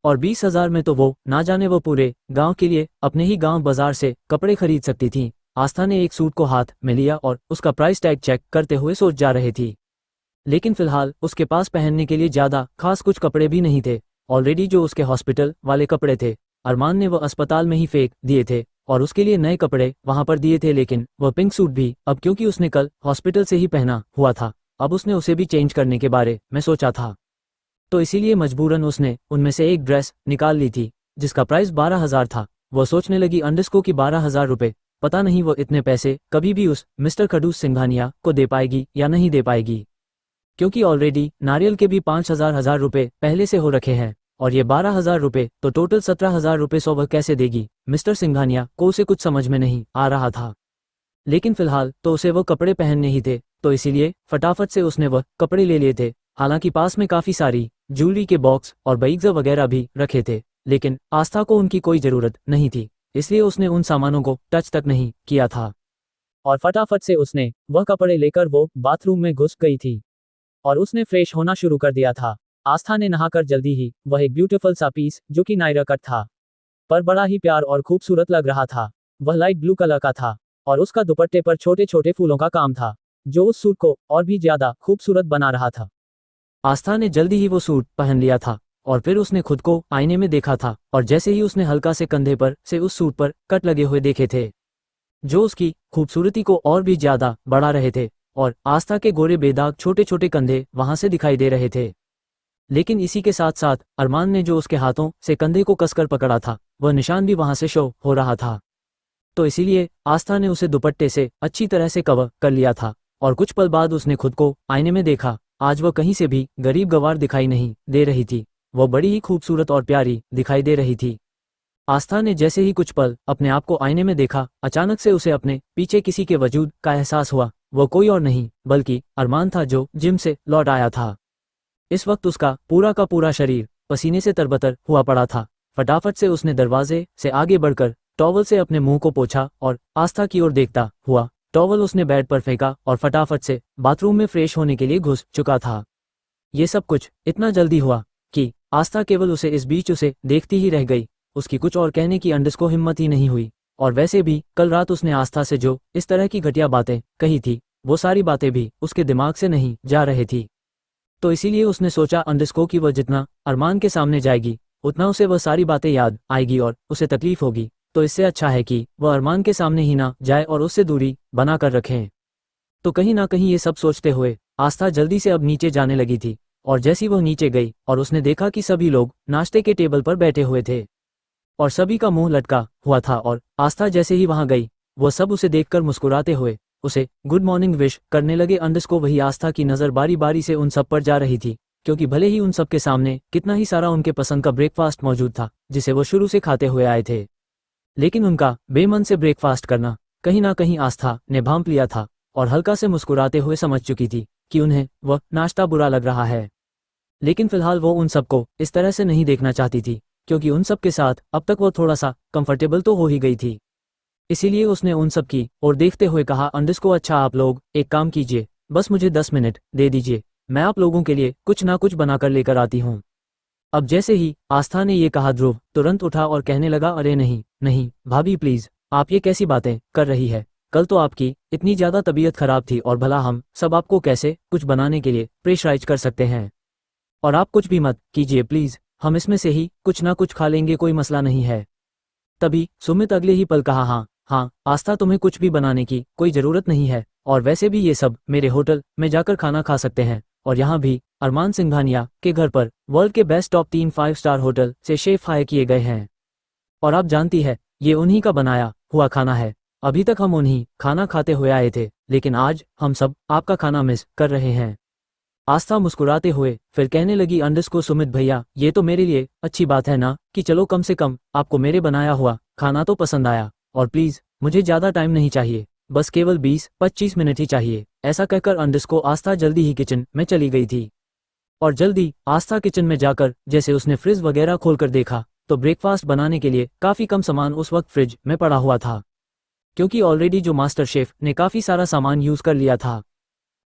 और 20,000 में तो वो ना जाने वो पूरे गांव के लिए अपने ही गांव बाजार से कपड़े खरीद सकती थी। आस्था ने एक सूट को हाथ में लिया और उसका प्राइस टैग चेक करते हुए सोच जा रही थी, लेकिन फिलहाल उसके पास पहनने के लिए ज्यादा खास कुछ कपड़े भी नहीं थे। ऑलरेडी जो उसके हॉस्पिटल वाले कपड़े थे अरमान ने वो अस्पताल में ही फेंक दिए थे और उसके लिए नए कपड़े वहां पर दिए थे, लेकिन वह पिंक सूट भी अब क्योंकि उसने कल हॉस्पिटल से ही पहना हुआ था, अब उसने उसे भी चेंज करने के बारे में सोचा था। तो इसीलिए मजबूरन उसने उनमें से एक ड्रेस निकाल ली थी जिसका प्राइस 12,000 था। वह सोचने लगी, अंडस्को की 12,000 रुपए, पता नहीं वो इतने पैसे कभी भी उस मिस्टर खडूस सिंघानिया को दे पाएगी या नहीं दे पाएगी, क्योंकि ऑलरेडी नारियल के भी 5,000 रुपए पहले से हो रखे हैं और ये 12,000 रुपए तो टोटल 17,000 रुपए सो वह कैसे देगी। मिस्टर सिंघानिया को उसे कुछ समझ में नहीं आ रहा था, लेकिन फिलहाल तो उसे वो कपड़े पहनने ही थे, तो इसीलिए फटाफट से उसने वह कपड़े ले लिए थे। हालांकि पास में काफी सारी ज्वेलरी के बॉक्स और बैग्स वगैरह भी रखे थे, लेकिन आस्था को उनकी कोई जरूरत नहीं थी, इसलिए उसने उन सामानों को टच तक नहीं किया था और फटाफट से उसने वह कपड़े लेकर वो बाथरूम में घुस गई थी और उसने फ्रेश होना शुरू कर दिया था। आस्था ने नहाकर जल्दी ही वह एक ब्यूटीफुल सा पीस जो कि नायरा कट था पर बड़ा ही प्यार और खूबसूरत लग रहा था, वह लाइट ब्लू कलर का था और उसका दुपट्टे पर छोटे छोटे फूलों का काम था जो उस सूट को और भी ज्यादा खूबसूरत बना रहा था। आस्था ने जल्दी ही वो सूट पहन लिया था और फिर उसने खुद को आईने में देखा था और जैसे ही उसने हल्का से कंधे पर से उस सूट पर कट लगे हुए देखे थे जो उसकी खूबसूरती को और भी ज्यादा बढ़ा रहे थे, और आस्था के गोरे बेदाग छोटे छोटे कंधे वहां से दिखाई दे रहे थे। लेकिन इसी के साथ साथ अरमान ने जो उसके हाथों से कंधे को कसकर पकड़ा था वह निशान भी वहां से शो हो रहा था, तो इसीलिए आस्था ने उसे दुपट्टे से अच्छी तरह से कवर कर लिया था और कुछ पल बाद उसने खुद को आईने में देखा। आज वह कहीं से भी गरीब गवार दिखाई नहीं दे रही थी, वह बड़ी ही खूबसूरत और प्यारी दिखाई दे रही थी। आस्था ने जैसे ही कुछ पल अपने आप को आईने में देखा, अचानक से उसे अपने पीछे किसी के वजूद का एहसास हुआ। वह कोई और नहीं बल्कि अरमान था जो जिम से लौट आया था। इस वक्त उसका पूरा का पूरा शरीर पसीने से तरबतर हुआ पड़ा था। फटाफट से उसने दरवाजे से आगे बढ़कर टॉवल से अपने मुंह को पोंछा और आस्था की ओर देखता हुआ टॉवल उसने बेड पर फेंका और फटाफट से बाथरूम में फ्रेश होने के लिए घुस चुका था। ये सब कुछ इतना जल्दी हुआ कि आस्था केवल उसे इस बीच उसे देखती ही रह गई। उसकी कुछ और कहने की अंडस को हिम्मत ही नहीं हुई। और वैसे भी कल रात उसने आस्था से जो इस तरह की घटिया बातें कही थी, वो सारी बातें भी उसके दिमाग से नहीं जा रही थी। तो इसीलिए उसने सोचा अंडस को कि वह जितना अरमान के सामने जाएगी उतना उसे वह सारी बातें याद आएगी और उसे तकलीफ होगी। तो इससे अच्छा है कि वह अरमान के सामने ही ना जाए और उससे दूरी बना कर रखें। तो कहीं ना कहीं ये सब सोचते हुए आस्था जल्दी से अब नीचे जाने लगी थी। और जैसी वह नीचे गई और उसने देखा कि सभी लोग नाश्ते के टेबल पर बैठे हुए थे और सभी का मुंह लटका हुआ था, और आस्था जैसे ही वहां गई वह सब उसे देखकर मुस्कुराते हुए उसे गुड मॉर्निंग विश करने लगे। अंडस को वही आस्था की नज़र बारी बारी से उन सब पर जा रही थी, क्योंकि भले ही उन सब के सामने कितना ही सारा उनके पसंद का ब्रेकफास्ट मौजूद था जिसे वो शुरू से खाते हुए आए थे, लेकिन उनका बेमन से ब्रेकफास्ट करना कहीं ना कहीं आस्था ने भांप लिया था और हल्का से मुस्कुराते हुए समझ चुकी थी कि उन्हें वह नाश्ता बुरा लग रहा है। लेकिन फिलहाल वो उन सबको इस तरह से नहीं देखना चाहती थी, क्योंकि उन सब के साथ अब तक वो थोड़ा सा कंफर्टेबल तो हो ही गई थी। इसीलिए उसने उन सब की ओर देखते हुए कहा, अंडस को अच्छा आप लोग एक काम कीजिए, बस मुझे 10 मिनट दे दीजिए, मैं आप लोगों के लिए कुछ ना कुछ बनाकर लेकर आती हूँ। अब जैसे ही आस्था ने ये कहा, ध्रुव तुरंत उठा और कहने लगा, अरे नहीं नहीं भाभी प्लीज, आप ये कैसी बातें कर रही है, कल तो आपकी इतनी ज़्यादा तबीयत खराब थी और भला हम सब आपको कैसे कुछ बनाने के लिए प्रेशराइज कर सकते हैं। और आप कुछ भी मत कीजिए प्लीज, हम इसमें से ही कुछ ना कुछ खा लेंगे, कोई मसला नहीं है। तभी सुमित अगले ही पल कहा, हाँ हाँ आस्था, तुम्हें कुछ भी बनाने की कोई ज़रूरत नहीं है, और वैसे भी ये सब मेरे होटल में जाकर खाना खा सकते हैं, और यहाँ भी अरमान सिंघानिया के घर पर वर्ल्ड के बेस्ट टॉप 3 5 स्टार होटल से शेफ हायर किए गए हैं। और आप जानती है ये उन्हीं का बनाया हुआ खाना है। अभी तक हम उन्हीं खाना खाते हुए आए थे, लेकिन आज हम सब आपका खाना मिस कर रहे हैं। आस्था मुस्कुराते हुए फिर कहने लगी, अंडस को सुमित भैया, ये तो मेरे लिए अच्छी बात है ना कि चलो कम से कम आपको मेरे बनाया हुआ खाना तो पसंद आया, और प्लीज मुझे ज़्यादा टाइम नहीं चाहिए, बस केवल 20-25 मिनट ही चाहिए। ऐसा कहकर अंडस को आस्था जल्दी ही किचन में चली गई थी। और जल्दी आस्था किचन में जाकर जैसे उसने फ्रिज वगैरह खोलकर देखा तो ब्रेकफास्ट बनाने के लिए काफ़ी कम सामान उस वक्त फ्रिज में पड़ा हुआ था, क्योंकि ऑलरेडी जो मास्टर शेफ ने काफ़ी सारा सामान यूज़ कर लिया था।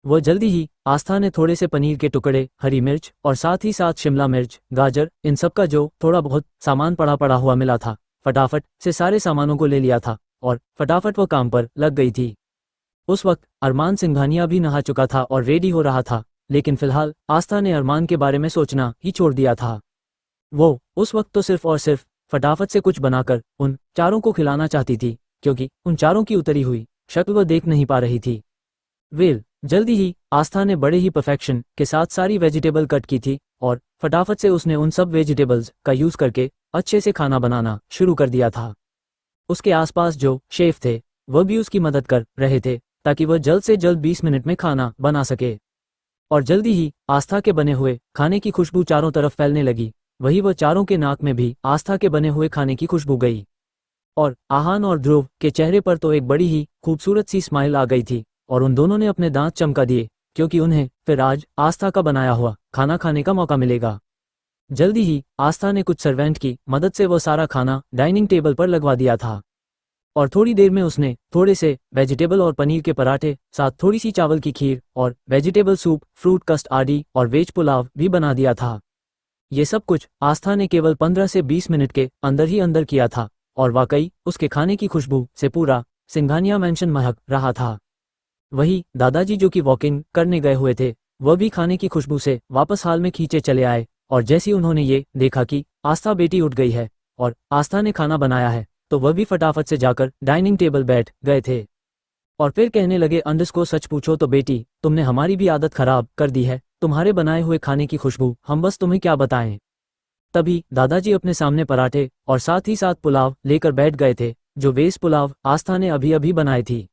वह जल्दी ही आस्था ने थोड़े से पनीर के टुकड़े, हरी मिर्च और साथ ही साथ शिमला मिर्च, गाजर, इन सब का जो थोड़ा बहुत सामान पड़ा हुआ मिला था, फटाफट से सारे सामानों को ले लिया था और फटाफट वो काम पर लग गई थी। उस वक्त अरमान सिंघानिया भी नहा चुका था और रेडी हो रहा था, लेकिन फिलहाल आस्था ने अरमान के बारे में सोचना ही छोड़ दिया था। वो उस वक्त तो सिर्फ और सिर्फ फटाफट से कुछ बनाकर उन चारों को खिलाना चाहती थी, क्योंकि उन चारों की उतरी हुई शक्ल वह देख नहीं पा रही थी। जल्दी ही आस्था ने बड़े ही परफेक्शन के साथ सारी वेजिटेबल कट की थी और फटाफट से उसने उन सब वेजिटेबल्स का यूज़ करके अच्छे से खाना बनाना शुरू कर दिया था। उसके आसपास जो शेफ थे वह भी उसकी मदद कर रहे थे ताकि वह जल्द से जल्द 20 मिनट में खाना बना सके। और जल्दी ही आस्था के बने हुए खाने की खुशबू चारों तरफ फैलने लगी। वही वह चारों के नाक में भी आस्था के बने हुए खाने की खुशबू गई और आहान और ध्रुव के चेहरे पर तो एक बड़ी ही खूबसूरत सी स्माइल आ गई थी और उन दोनों ने अपने दांत चमका दिए, क्योंकि उन्हें फिर आज आस्था का बनाया हुआ खाना खाने का मौका मिलेगा। जल्दी ही आस्था ने कुछ सर्वेंट की मदद से वो सारा खाना डाइनिंग टेबल पर लगवा दिया था और थोड़ी देर में उसने थोड़े से वेजिटेबल और पनीर के पराठे, साथ थोड़ी सी चावल की खीर और वेजिटेबल सूप, फ्रूट कस्ट आदि और वेज पुलाव भी बना दिया था। ये सब कुछ आस्था ने केवल 15 से 20 मिनट के अंदर ही अंदर किया था और वाकई उसके खाने की खुशबू से पूरा सिंघानिया मैंशन महक रहा था। वही दादाजी जो कि वॉकिंग करने गए हुए थे, वह भी खाने की खुशबू से वापस हाल में खींचे चले आए और जैसे ही उन्होंने ये देखा कि आस्था बेटी उठ गई है और आस्था ने खाना बनाया है, तो वह भी फटाफट से जाकर डाइनिंग टेबल बैठ गए थे और फिर कहने लगे, अंडस को सच पूछो तो बेटी, तुमने हमारी भी आदत खराब कर दी है। तुम्हारे बनाए हुए खाने की खुशबू हम बस तुम्हें क्या बताएं। तभी दादाजी अपने सामने पराठे और साथ ही साथ पुलाव लेकर बैठ गए थे, जो वेज पुलाव आस्था ने अभी अभी बनाई थी।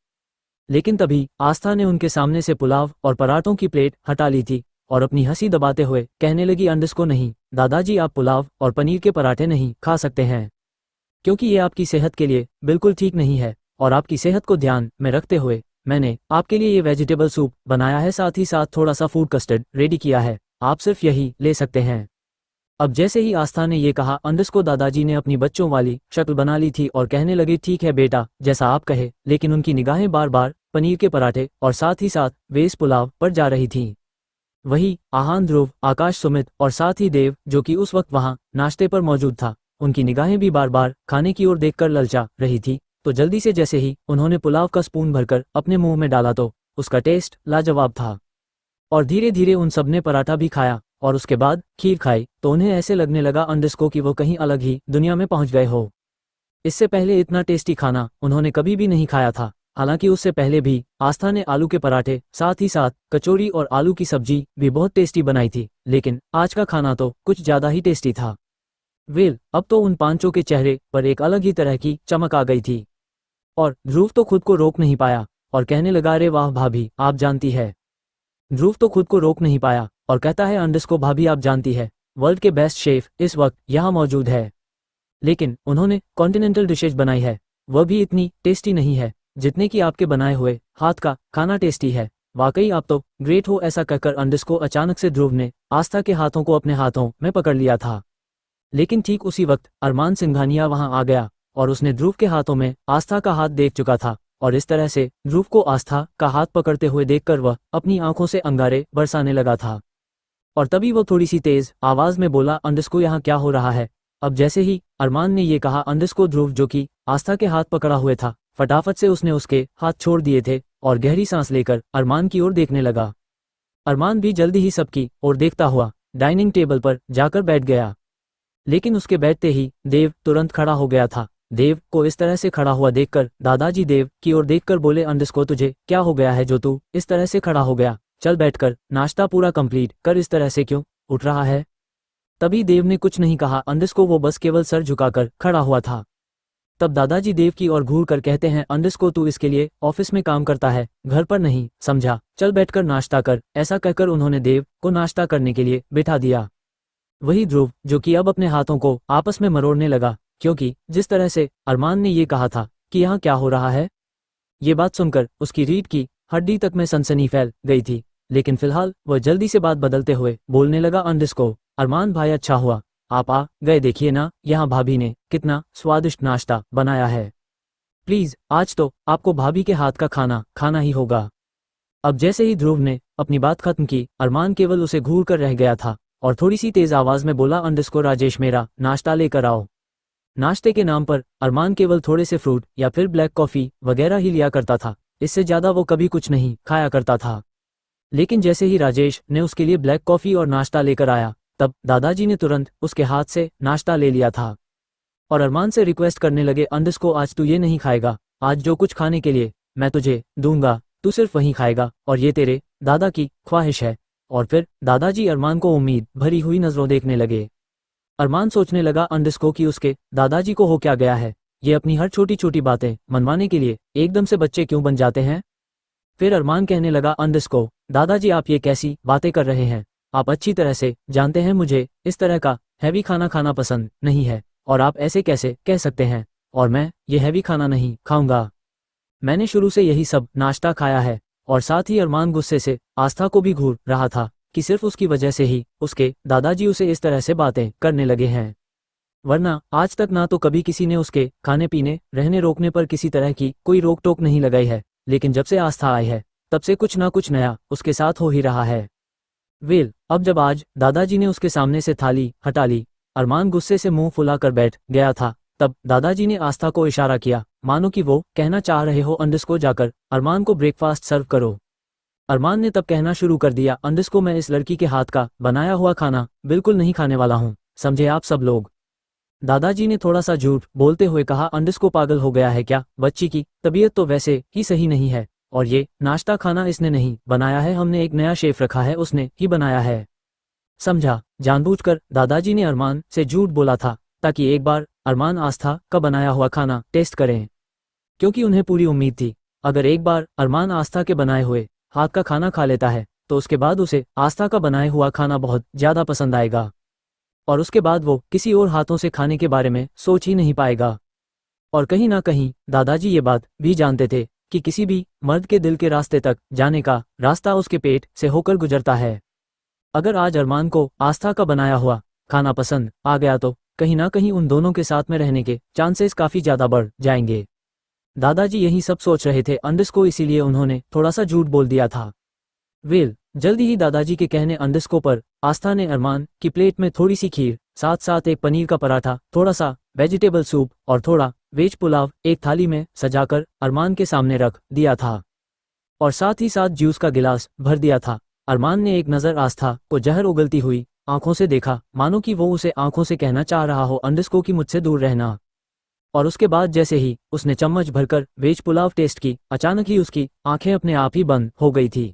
लेकिन तभी आस्था ने उनके सामने से पुलाव और पराठों की प्लेट हटा ली थी और अपनी हंसी दबाते हुए कहने लगी, अंडस को नहीं दादाजी, आप पुलाव और पनीर के पराठे नहीं खा सकते हैं, क्योंकि ये आपकी सेहत के लिए बिल्कुल ठीक नहीं है और आपकी सेहत को ध्यान में रखते हुए मैंने आपके लिए ये वेजिटेबल सूप बनाया है, साथ ही साथ थोड़ा सा फूड कस्टर्ड रेडी किया है, आप सिर्फ यही ले सकते हैं। अब जैसे ही आस्था ने ये कहा, अंडस को दादाजी ने अपनी बच्चों वाली शक्ल बना ली थी और कहने लगे, ठीक है बेटा, जैसा आप कहे, लेकिन उनकी निगाहें बार बार पनीर के पराठे और साथ ही साथ वेज पुलाव पर जा रही थीं। वही आहान, ध्रुव, आकाश, सुमित और साथ ही देव, जो कि उस वक्त वहां नाश्ते पर मौजूद था, उनकी निगाहें भी बार बार खाने की ओर देखकर ललचा रही थी। तो जल्दी से जैसे ही उन्होंने पुलाव का स्पून भरकर अपने मुंह में डाला तो उसका टेस्ट लाजवाब था। और धीरे धीरे उन सब ने पराठा भी खाया और उसके बाद खीर खाई तो उन्हें ऐसे लगने लगा अंडस्को कि वो कहीं अलग ही दुनिया में पहुंच गए हो। इससे पहले इतना टेस्टी खाना उन्होंने कभी भी नहीं खाया था। हालांकि उससे पहले भी आस्था ने आलू के पराठे, साथ ही साथ कचौरी और आलू की सब्जी भी बहुत टेस्टी बनाई थी, लेकिन आज का खाना तो कुछ ज्यादा ही टेस्टी था। वेल, अब तो उन पांचों के चेहरे पर एक अलग ही तरह की चमक आ गई थी और ध्रुव तो खुद को रोक नहीं पाया और कहने लगा, अरे वाह भाभी, आप जानती है। ध्रुव तो खुद को रोक नहीं पाया और कहता है, अंडस्को भाभी, आप जानती है, वर्ल्ड के बेस्ट शेफ इस वक्त यहाँ मौजूद है, लेकिन उन्होंने कॉन्टिनेंटल डिशेज बनाई है, वह भी इतनी टेस्टी नहीं है जितने कि आपके बनाए हुए हाथ का खाना टेस्टी है। वाकई आप तो ग्रेट हो। ऐसा कहकर अंडस्को अचानक से ध्रुव ने आस्था के हाथों को अपने हाथों में पकड़ लिया था। लेकिन ठीक उसी वक्त अरमान सिंघानिया वहां आ गया और उसने ध्रुव के हाथों में आस्था का हाथ देख चुका था और इस तरह से ध्रुव को आस्था का हाथ पकड़ते हुए देखकर वह अपनी आंखों से अंगारे बरसाने लगा था। और तभी वो थोड़ी सी तेज आवाज में बोला, अंडस्को, यहाँ क्या हो रहा है? अब जैसे ही अरमान ने ये कहा, अंडस्को, ध्रुव जो कि आस्था के हाथ पकड़ा हुए था, फटाफट से उसने उसके हाथ छोड़ दिए थे और गहरी सांस लेकर अरमान की ओर देखने लगा। अरमान भी जल्दी ही सबकी ओर देखता हुआ डाइनिंग टेबल पर जाकर बैठ गया। लेकिन उसके बैठते ही देव तुरंत खड़ा हो गया था। देव को इस तरह से खड़ा हुआ देखकर दादाजी देव की ओर देखकर बोले, अंडस्को, तुझे क्या हो गया है जो तू इस तरह से खड़ा हो गया? चल बैठकर नाश्ता पूरा कंप्लीट कर, इस तरह से क्यों उठ रहा है? तभी देव ने कुछ नहीं कहा अंडस्को, वो बस केवल सर झुकाकर खड़ा हुआ था। तब दादाजी देव की ओर घूर कर कहते हैं, अंडस्को, तू इसके लिए ऑफिस में काम करता है, घर पर नहीं, समझा? चल बैठकर नाश्ता कर। ऐसा कहकर उन्होंने देव को नाश्ता करने के लिए बिठा दिया। वही ध्रुव, जो कि अब अपने हाथों को आपस में मरोड़ने लगा, क्योंकि जिस तरह से अरमान ने ये कहा था कि यहाँ क्या हो रहा है, ये बात सुनकर उसकी रीढ़ की हड्डी तक में सनसनी फैल गई थी। लेकिन फिलहाल वह जल्दी से बात बदलते हुए बोलने लगा, अंडस्को, अरमान भाई, अच्छा हुआ आप आ गए। देखिए ना, यहाँ भाभी ने कितना स्वादिष्ट नाश्ता बनाया है। प्लीज आज तो आपको भाभी के हाथ का खाना खाना ही होगा। अब जैसे ही ध्रुव ने अपनी बात खत्म की, अरमान केवल उसे घूर कर रह गया था और थोड़ी सी तेज आवाज में बोला, अंडस्को, राजेश, मेरा नाश्ता लेकर आओ। नाश्ते के नाम पर अरमान केवल थोड़े से फ्रूट या फिर ब्लैक कॉफी वगैरह ही लिया करता था, इससे ज्यादा वो कभी कुछ नहीं खाया करता था। लेकिन जैसे ही राजेश ने उसके लिए ब्लैक कॉफी और नाश्ता लेकर आया, तब दादाजी ने तुरंत उसके हाथ से नाश्ता ले लिया था और अरमान से रिक्वेस्ट करने लगे, अंडस्को, आज तू ये नहीं खाएगा, आज जो कुछ खाने के लिए मैं तुझे दूंगा तू सिर्फ वही खाएगा और ये तेरे दादा की ख्वाहिश है। और फिर दादाजी अरमान को उम्मीद भरी हुई नजरों देखने लगे। अरमान सोचने लगा, अंडस्को, कि उसके दादाजी को हो क्या गया है, ये अपनी हर छोटी छोटी बातें मनवाने के लिए एकदम से बच्चे क्यों बन जाते हैं। फिर अरमान कहने लगा, अंडस्को, दादाजी, आप ये कैसी बातें कर रहे हैं? आप अच्छी तरह से जानते हैं मुझे इस तरह का हैवी खाना खाना पसंद नहीं है, और आप ऐसे कैसे कह सकते हैं? और मैं ये हैवी खाना नहीं खाऊंगा, मैंने शुरू से यही सब नाश्ता खाया है। और साथ ही अरमान गुस्से से आस्था को भी घूर रहा था कि सिर्फ उसकी वजह से ही उसके दादाजी उसे इस तरह से बातें करने लगे हैं, वरना आज तक ना तो कभी किसी ने उसके खाने पीने रहने रोकने पर किसी तरह की कोई रोक टोक नहीं लगाई है। लेकिन जब से आस्था आई है तब से कुछ ना कुछ नया उसके साथ हो ही रहा है। वेल, अब जब आज दादाजी ने उसके सामने से थाली हटा ली, अरमान गुस्से से मुंह फुलाकर बैठ गया था। तब दादाजी ने आस्था को इशारा किया, मानो कि वो कहना चाह रहे हो, अंडस्को, जाकर अरमान को ब्रेकफास्ट सर्व करो। अरमान ने तब कहना शुरू कर दिया, अंडस्को, मैं इस लड़की के हाथ का बनाया हुआ खाना बिल्कुल नहीं खाने वाला हूँ, समझे आप सब लोग। दादाजी ने थोड़ा सा झूठ बोलते हुए कहा, अंडस्को पागल हो गया है क्या? बच्ची की तबीयत तो वैसे ही सही नहीं है, और ये नाश्ता खाना इसने नहीं बनाया है, हमने एक नया शेफ रखा है, उसने ही बनाया है, समझा। जानबूझकर दादाजी ने अरमान से झूठ बोला था ताकि एक बार अरमान आस्था का बनाया हुआ खाना टेस्ट करें, क्योंकि उन्हें पूरी उम्मीद थी अगर एक बार अरमान आस्था के बनाए हुए हाथ का खाना खा लेता है तो उसके बाद उसे आस्था का बनाया हुआ खाना बहुत ज्यादा पसंद आएगा और उसके बाद वो किसी और हाथों से खाने के बारे में सोच ही नहीं पाएगा। और कहीं ना कहीं दादाजी ये बात भी जानते थे कि किसी भी मर्द के दिल के रास्ते तक जाने का रास्ता उसके पेट से होकर गुजरता है। अगर आज अरमान को आस्था का बनाया हुआ खाना पसंद आ गया तो कहीं ना कहीं उन दोनों के साथ में रहने के चांसेस काफी ज्यादा बढ़ जाएंगे। दादाजी यही सब सोच रहे थे अंडस को, इसीलिए उन्होंने थोड़ा सा झूठ बोल दिया था। वेल, जल्दी ही दादाजी के कहने अंडस को पर आस्था ने अरमान की प्लेट में थोड़ी सी खीर, साथ साथ एक पनीर का पराठा, थोड़ा सा वेजिटेबल सूप और थोड़ा वेज पुलाव एक थाली में सजाकर अरमान के सामने रख दिया था और साथ ही साथ जूस का गिलास भर दिया था। अरमान ने एक नज़र आस्था को जहर उगलती हुई आंखों से देखा, मानो कि वो उसे आंखों से कहना चाह रहा हो अंडस को कि मुझसे दूर रहना। और उसके बाद जैसे ही उसने चम्मच भरकर वेज पुलाव टेस्ट की, अचानक ही उसकी आंखें अपने आप ही बंद हो गई थी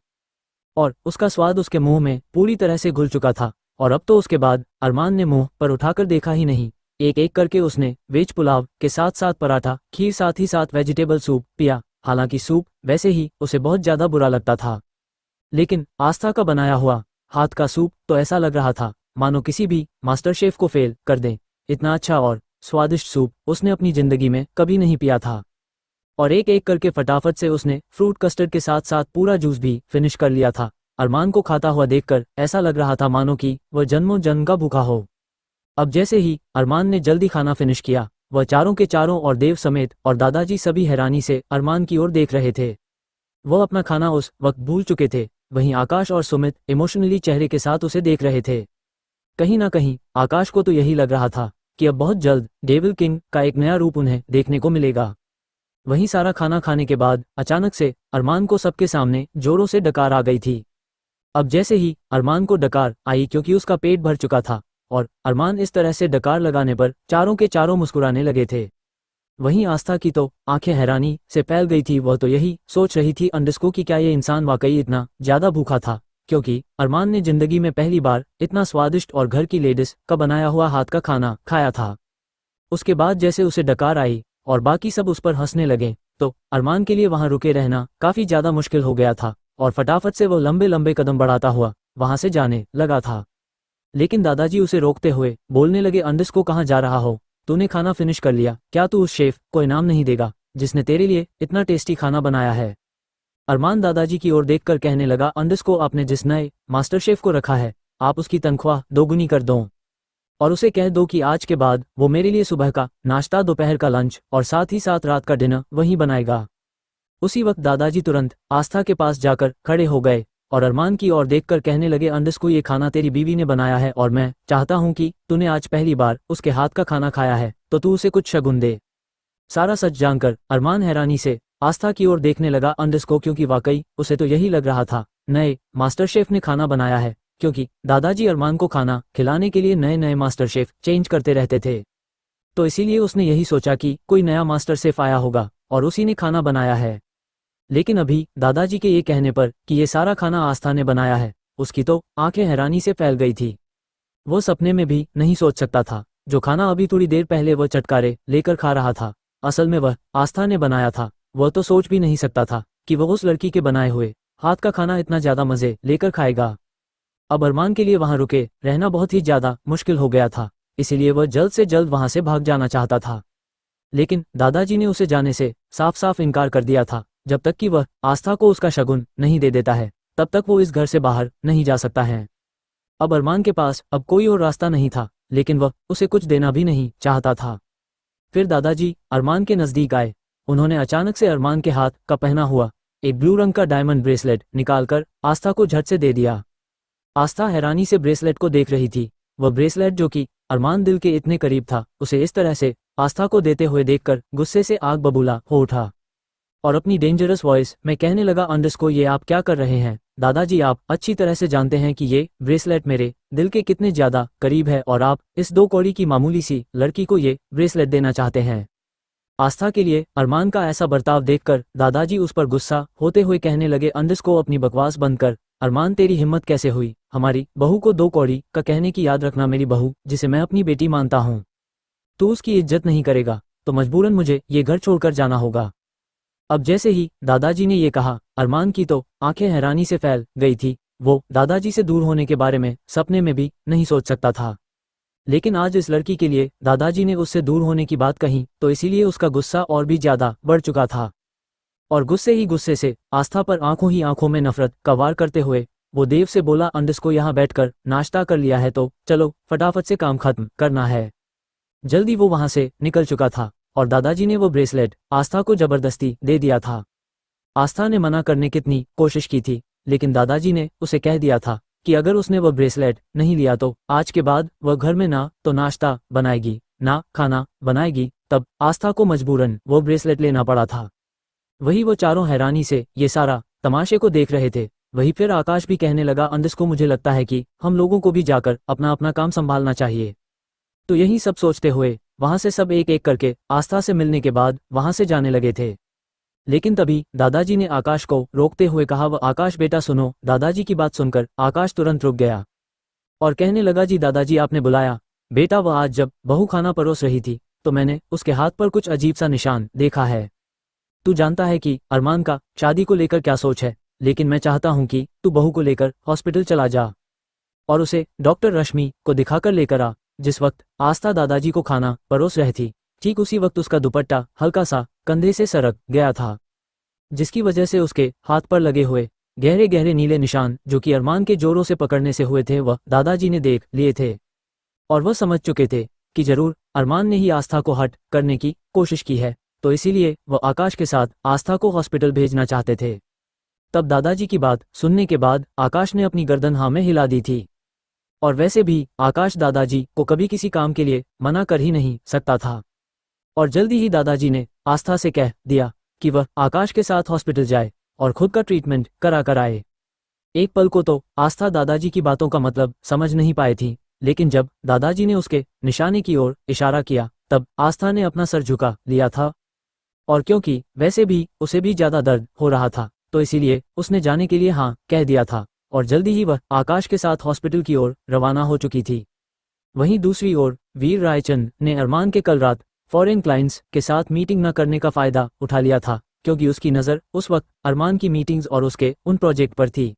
और उसका स्वाद उसके मुंह में पूरी तरह से घुल चुका था। और अब तो उसके बाद अरमान ने मुंह पर उठाकर देखा ही नहीं, एक एक करके उसने वेज पुलाव के साथ साथ पराठा, खीर, साथ ही साथ वेजिटेबल सूप पिया। हालांकि सूप वैसे ही उसे बहुत ज़्यादा बुरा लगता था, लेकिन आस्था का बनाया हुआ हाथ का सूप तो ऐसा लग रहा था मानो किसी भी मास्टर शेफ को फेल कर दें। इतना अच्छा और स्वादिष्ट सूप उसने अपनी ज़िंदगी में कभी नहीं पिया था। और एक एक करके फटाफट से उसने फ्रूट कस्टर्ड के साथ साथ पूरा जूस भी फिनिश कर लिया था। अरमान को खाता हुआ देखकर ऐसा लग रहा था मानो कि वह जन्मों जन्म का भूखा हो। अब जैसे ही अरमान ने जल्दी खाना फिनिश किया, वह चारों के चारों और देव समेत और दादाजी सभी हैरानी से अरमान की ओर देख रहे थे। वह अपना खाना उस वक्त भूल चुके थे। वहीं आकाश और सुमित इमोशनली चेहरे के साथ उसे देख रहे थे। कहीं ना कहीं आकाश को तो यही लग रहा था कि अब बहुत जल्द डेविल किंग का एक नया रूप उन्हें देखने को मिलेगा। वहीं सारा खाना खाने के बाद अचानक से अरमान को सबके सामने जोरों से डकार आ गई थी। अब जैसे ही अरमान को डकार आई, क्योंकि उसका पेट भर चुका था और अरमान इस तरह से डकार लगाने पर चारों के चारों मुस्कुराने लगे थे। वहीं आस्था की तो आंखें हैरानी से फैल गई थी। वह तो यही सोच रही थी अंडस को कि क्या ये इंसान वाकई इतना ज़्यादा भूखा था, क्योंकि अरमान ने जिंदगी में पहली बार इतना स्वादिष्ट और घर की लेडीज का बनाया हुआ हाथ का खाना खाया था। उसके बाद जैसे उसे डकार आई और बाकी सब उस पर हंसने लगे, तो अरमान के लिए वहां रुके रहना काफ़ी ज़्यादा मुश्किल हो गया था और फटाफट से वो लंबे लंबे कदम बढ़ाता हुआ वहां से जाने लगा था। लेकिन दादाजी उसे रोकते हुए बोलने लगे, अंडस को कहाँ जा रहा हो? तूने खाना फिनिश कर लिया, क्या तू उस शेफ को इनाम नहीं देगा जिसने तेरे लिए इतना टेस्टी खाना बनाया है? अरमान दादाजी की ओर देखकर कहने लगा, अंडस को आपने जिस नए मास्टर शेफ को रखा है, आप उसकी तनख्वाह दोगुनी कर दो और उसे कह दो कि आज के बाद वो मेरे लिए सुबह का नाश्ता, दोपहर का लंच और साथ ही साथ रात का डिनर वहीं बनाएगा। उसी वक्त दादाजी तुरंत आस्था के पास जाकर खड़े हो गए और अरमान की ओर देखकर कहने लगे, अंडस को ये खाना तेरी बीवी ने बनाया है और मैं चाहता हूं कि तूने आज पहली बार उसके हाथ का खाना खाया है तो तू उसे कुछ शगुन दे। सारा सच जानकर अरमान हैरानी से आस्था की ओर देखने लगा अंडस को, क्योंकि वाकई उसे तो यही लग रहा था नए मास्टर शेफ ने खाना बनाया है, क्योंकि दादाजी अरमान को खाना खिलाने के लिए नए नए मास्टर शेफ चेंज करते रहते थे। तो इसीलिए उसने यही सोचा कि कोई नया मास्टर शेफ आया होगा और उसी ने खाना बनाया है। लेकिन अभी दादाजी के ये कहने पर कि ये सारा खाना आस्था ने बनाया है, उसकी तो आंखें हैरानी से फैल गई थी। वो सपने में भी नहीं सोच सकता था जो खाना अभी थोड़ी देर पहले वह चटकारे लेकर खा रहा था, असल में वह आस्था ने बनाया था। वह तो सोच भी नहीं सकता था कि वह उस लड़की के बनाए हुए हाथ का खाना इतना ज़्यादा मज़े लेकर खाएगा। अब अरमान के लिए वहाँ रुके रहना बहुत ही ज़्यादा मुश्किल हो गया था, इसीलिए वह जल्द से जल्द वहाँ से भाग जाना चाहता था। लेकिन दादाजी ने उसे जाने से साफ साफ इनकार कर दिया था। जब तक कि वह आस्था को उसका शगुन नहीं दे देता है, तब तक वो इस घर से बाहर नहीं जा सकता है। अब अरमान के पास अब कोई और रास्ता नहीं था, लेकिन वह उसे कुछ देना भी नहीं चाहता था। फिर दादाजी अरमान के नज़दीक आए। उन्होंने अचानक से अरमान के हाथ का पहना हुआ एक ब्लू रंग का डायमंड ब्रेसलेट निकालकर आस्था को झट से दे दिया। आस्था हैरानी से ब्रेसलेट को देख रही थी। वह ब्रेसलेट जो कि अरमान दिल के इतने करीब था, उसे इस तरह से आस्था को देते हुए देखकर गुस्से से आग बबूला हो उठा और अपनी डेंजरस वॉइस में कहने लगा, अंडस को ये आप क्या कर रहे हैं? दादाजी, आप अच्छी तरह से जानते हैं कि ये ब्रेसलेट मेरे दिल के कितने ज़्यादा करीब है और आप इस 2 कौड़ी की मामूली सी लड़की को ये ब्रेसलेट देना चाहते हैं। आस्था के लिए अरमान का ऐसा बर्ताव देखकर दादाजी उस पर गुस्सा होते हुए कहने लगे, अंडस को अपनी बकवास बंद कर। अरमान, तेरी हिम्मत कैसे हुई हमारी बहू को 2 कौड़ी का कहने की? याद रखना, मेरी बहू जिसे मैं अपनी बेटी मानता हूँ, तू उसकी इज्जत नहीं करेगा तो मजबूरन मुझे ये घर छोड़कर जाना होगा। अब जैसे ही दादाजी ने ये कहा, अरमान की तो आंखें हैरानी से फैल गई थी। वो दादाजी से दूर होने के बारे में सपने में भी नहीं सोच सकता था, लेकिन आज इस लड़की के लिए दादाजी ने उससे दूर होने की बात कही तो इसीलिए उसका गुस्सा और भी ज़्यादा बढ़ चुका था। और गुस्से ही गुस्से से आस्था पर आंखों ही आंखों में नफरत का वार करते हुए वो देव से बोला, अंडस को यहाँ बैठकर नाश्ता कर लिया है तो चलो फटाफट से काम खत्म करना है। जल्दी वो वहाँ से निकल चुका था और दादाजी ने वो ब्रेसलेट आस्था को जबरदस्ती दे दिया था। आस्था ने मना करने कितनी कोशिश की थी, लेकिन दादाजी ने उसे कह दिया था कि अगर उसने वह ब्रेसलेट नहीं लिया तो आज के बाद वह घर में ना तो नाश्ता बनाएगी ना खाना बनाएगी। तब आस्था को मजबूरन वो ब्रेसलेट लेना पड़ा था। वही वो चारों हैरानी से ये सारा तमाशे को देख रहे थे। वही फिर आकाश भी कहने लगा, अंदिस को मुझे लगता है कि हम लोगों को भी जाकर अपना अपना काम संभालना चाहिए। तो यही सब सोचते हुए वहां से सब एक एक करके आस्था से मिलने के बाद वहां से जाने लगे थे। लेकिन तभी दादाजी ने आकाश को रोकते हुए कहा, वह आकाश बेटा सुनो। दादाजी की बात सुनकर आकाश तुरंत रुक गया और कहने लगा, जी दादाजी आपने बुलाया? बेटा वह आज जब बहू खाना परोस रही थी तो मैंने उसके हाथ पर कुछ अजीब सा निशान देखा है। तू जानता है कि अरमान का शादी को लेकर क्या सोच है, लेकिन मैं चाहता हूं कि तू बहू को लेकर हॉस्पिटल चला जा और उसे डॉक्टर रश्मि को दिखाकर लेकर आ। जिस वक्त आस्था दादाजी को खाना परोस रही थी, ठीक उसी वक्त उसका दुपट्टा हल्का सा कंधे से सरक गया था, जिसकी वजह से उसके हाथ पर लगे हुए गहरे गहरे नीले निशान जो कि अरमान के जोरों से पकड़ने से हुए थे वह दादाजी ने देख लिए थे। और वह समझ चुके थे कि जरूर अरमान ने ही आस्था को हट करने की कोशिश की है, तो इसीलिए वह आकाश के साथ आस्था को हॉस्पिटल भेजना चाहते थे। तब दादाजी की बात सुनने के बाद आकाश ने अपनी गर्दन हाँ में हिला दी थी। और वैसे भी आकाश दादाजी को कभी किसी काम के लिए मना कर ही नहीं सकता था। और जल्दी ही दादाजी ने आस्था से कह दिया कि वह आकाश के साथ हॉस्पिटल जाए और खुद का ट्रीटमेंट करा कर आए। एक पल को तो आस्था दादाजी की बातों का मतलब समझ नहीं पाई थी, लेकिन जब दादाजी ने उसके निशाने की ओर इशारा किया तब आस्था ने अपना सर झुका लिया था। और क्योंकि वैसे भी उसे भी ज्यादा दर्द हो रहा था, तो इसीलिए उसने जाने के लिए हाँ कह दिया था और जल्दी ही वह आकाश के साथ हॉस्पिटल की ओर रवाना हो चुकी थी। वहीं दूसरी ओर वीर रायचंद ने अरमान के कल रात फॉरेन क्लाइंट्स के साथ मीटिंग न करने का फायदा उठा लिया था, क्योंकि उसकी नज़र उस वक्त अरमान की मीटिंग्स और उसके उन प्रोजेक्ट पर थी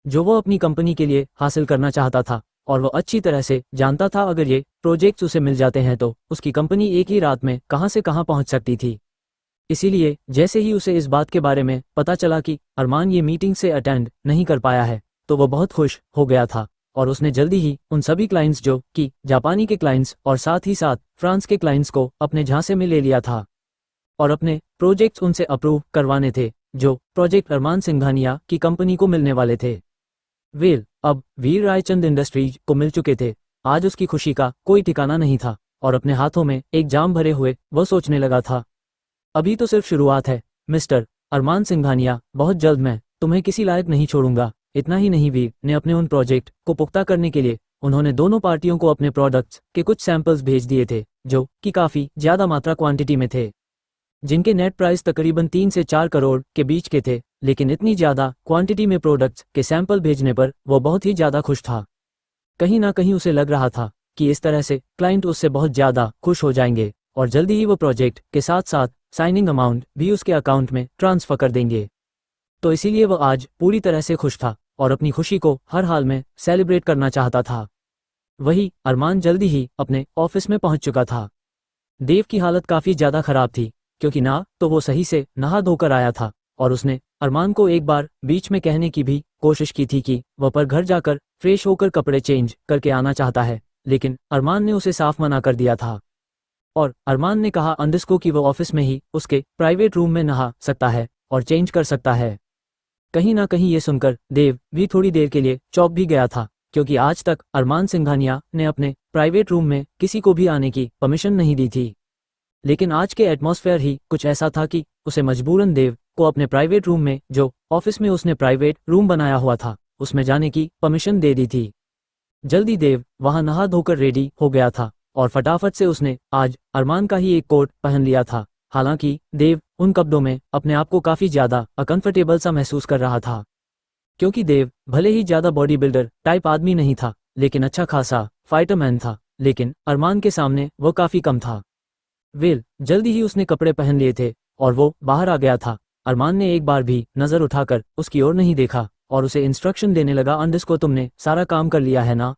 जो वो अपनी कंपनी के लिए हासिल करना चाहता था। और वो अच्छी तरह से जानता था अगर ये प्रोजेक्ट्स उसे मिल जाते हैं तो उसकी कंपनी एक ही रात में कहां से कहां पहुंच सकती थी। इसीलिए जैसे ही उसे इस बात के बारे में पता चला कि अरमान ये मीटिंग से अटेंड नहीं कर पाया है, तो वह बहुत खुश हो गया था और उसने जल्दी ही उन सभी क्लाइंट्स जो कि जापानी के क्लाइंट्स और साथ ही साथ फ्रांस के क्लाइंट्स को अपने झांसे में ले लिया था और अपने प्रोजेक्ट्स उनसे अप्रूव करवाने थे जो प्रोजेक्ट अरमान सिंघानिया की कंपनी को मिलने वाले थे। वेल, अब वीर रायचंद इंडस्ट्रीज को मिल चुके थे। आज उसकी खुशी का कोई ठिकाना नहीं था और अपने हाथों में एक जाम भरे हुए वह सोचने लगा था, अभी तो सिर्फ शुरुआत है मिस्टर अरमान सिंघानिया, बहुत जल्द मैं तुम्हें किसी लायक नहीं छोड़ूंगा। इतना ही नहीं, वीर ने अपने उन प्रोजेक्ट को पुख्ता करने के लिए उन्होंने दोनों पार्टियों को अपने प्रोडक्ट्स के कुछ सैंपल्स भेज दिए थे जो कि काफ़ी ज़्यादा मात्रा क्वांटिटी में थे, जिनके नेट प्राइस तकरीबन 3 से 4 करोड़ के बीच के थे। लेकिन इतनी ज़्यादा क्वांटिटी में प्रोडक्ट्स के सैंपल भेजने पर वो बहुत ही ज़्यादा खुश था। कहीं ना कहीं उसे लग रहा था कि इस तरह से क्लाइंट उससे बहुत ज़्यादा खुश हो जाएंगे और जल्दी ही वो प्रोजेक्ट के साथ साथ साइनिंग अमाउंट भी उसके अकाउंट में ट्रांसफ़र कर देंगे। तो इसीलिए वह आज पूरी तरह से खुश था और अपनी खुशी को हर हाल में सेलिब्रेट करना चाहता था। वही अरमान जल्दी ही अपने ऑफिस में पहुंच चुका था। देव की हालत काफ़ी ज़्यादा खराब थी, क्योंकि ना तो वो सही से नहा धोकर आया था और उसने अरमान को एक बार बीच में कहने की भी कोशिश की थी कि वह पर घर जाकर फ्रेश होकर कपड़े चेंज करके आना चाहता है, लेकिन अरमान ने उसे साफ मना कर दिया था। और अरमान ने कहा अंदिस को कि वो ऑफिस में ही उसके प्राइवेट रूम में नहा सकता है और चेंज कर सकता है। कहीं ना कहीं ये सुनकर देव भी थोड़ी देर के लिए चौंक भी गया था, क्योंकि आज तक अरमान सिंघानिया ने अपने प्राइवेट रूम में किसी को भी आने की परमिशन नहीं दी थी। लेकिन आज के एटमॉस्फेयर ही कुछ ऐसा था कि उसे मजबूरन देव को अपने प्राइवेट रूम में, जो ऑफिस में उसने प्राइवेट रूम बनाया हुआ था, उसमें जाने की परमिशन दे दी थी। जल्दी देव वहां नहा धोकर रेडी हो गया था और फटाफट से उसने आज अरमान का ही एक कोट पहन लिया था। हालांकि देव उन कपड़ों में अपने आप को काफ़ी ज़्यादा अकंफर्टेबल सा महसूस कर रहा था, क्योंकि देव भले ही ज़्यादा बॉडी बिल्डर टाइप आदमी नहीं था, लेकिन अच्छा खासा फाइटरमैन था। लेकिन अरमान के सामने वो काफ़ी कम था। वेल, जल्दी ही उसने कपड़े पहन लिए थे और वो बाहर आ गया था। अरमान ने एक बार भी नज़र उठाकर उसकी ओर नहीं देखा और उसे इंस्ट्रक्शन देने लगा, अंदिस को तुमने सारा काम कर लिया है ना?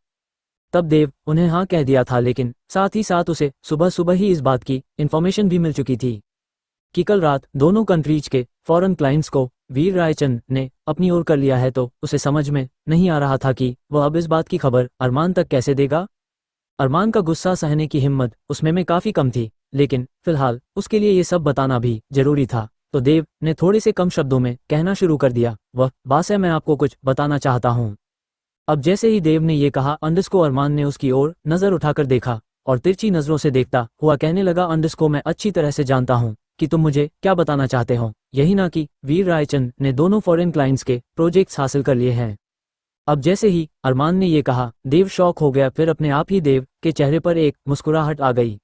तब देव उन्हें हाँ कह दिया था, लेकिन साथ ही साथ उसे सुबह सुबह ही इस बात की इन्फॉर्मेशन भी मिल चुकी थी कि कल रात दोनों कंट्रीज के फॉरेन क्लाइंट्स को वीर रायचंद ने अपनी ओर कर लिया है। तो उसे समझ में नहीं आ रहा था कि वह अब इस बात की खबर अरमान तक कैसे देगा। अरमान का गुस्सा सहने की हिम्मत उसमें काफ़ी कम थी, लेकिन फिलहाल उसके लिए ये सब बताना भी जरूरी था। तो देव ने थोड़े से कम शब्दों में कहना शुरू कर दिया, वह बास है, मैं आपको कुछ बताना चाहता हूँ। अब जैसे ही देव ने ये कहा, अंडस्को अरमान ने उसकी ओर नजर उठाकर देखा और तिरछी नजरों से देखता हुआ कहने लगा, अंडस्को मैं अच्छी तरह से जानता हूँ कि तुम मुझे क्या बताना चाहते हो। यही ना कि वीर रायचंद ने दोनों फॉरेन क्लाइंट्स के प्रोजेक्ट्स हासिल कर लिए हैं। अब जैसे ही अरमान ने ये कहा, देव शॉक हो गया। फिर अपने आप ही देव के चेहरे पर एक मुस्कुराहट आ गई।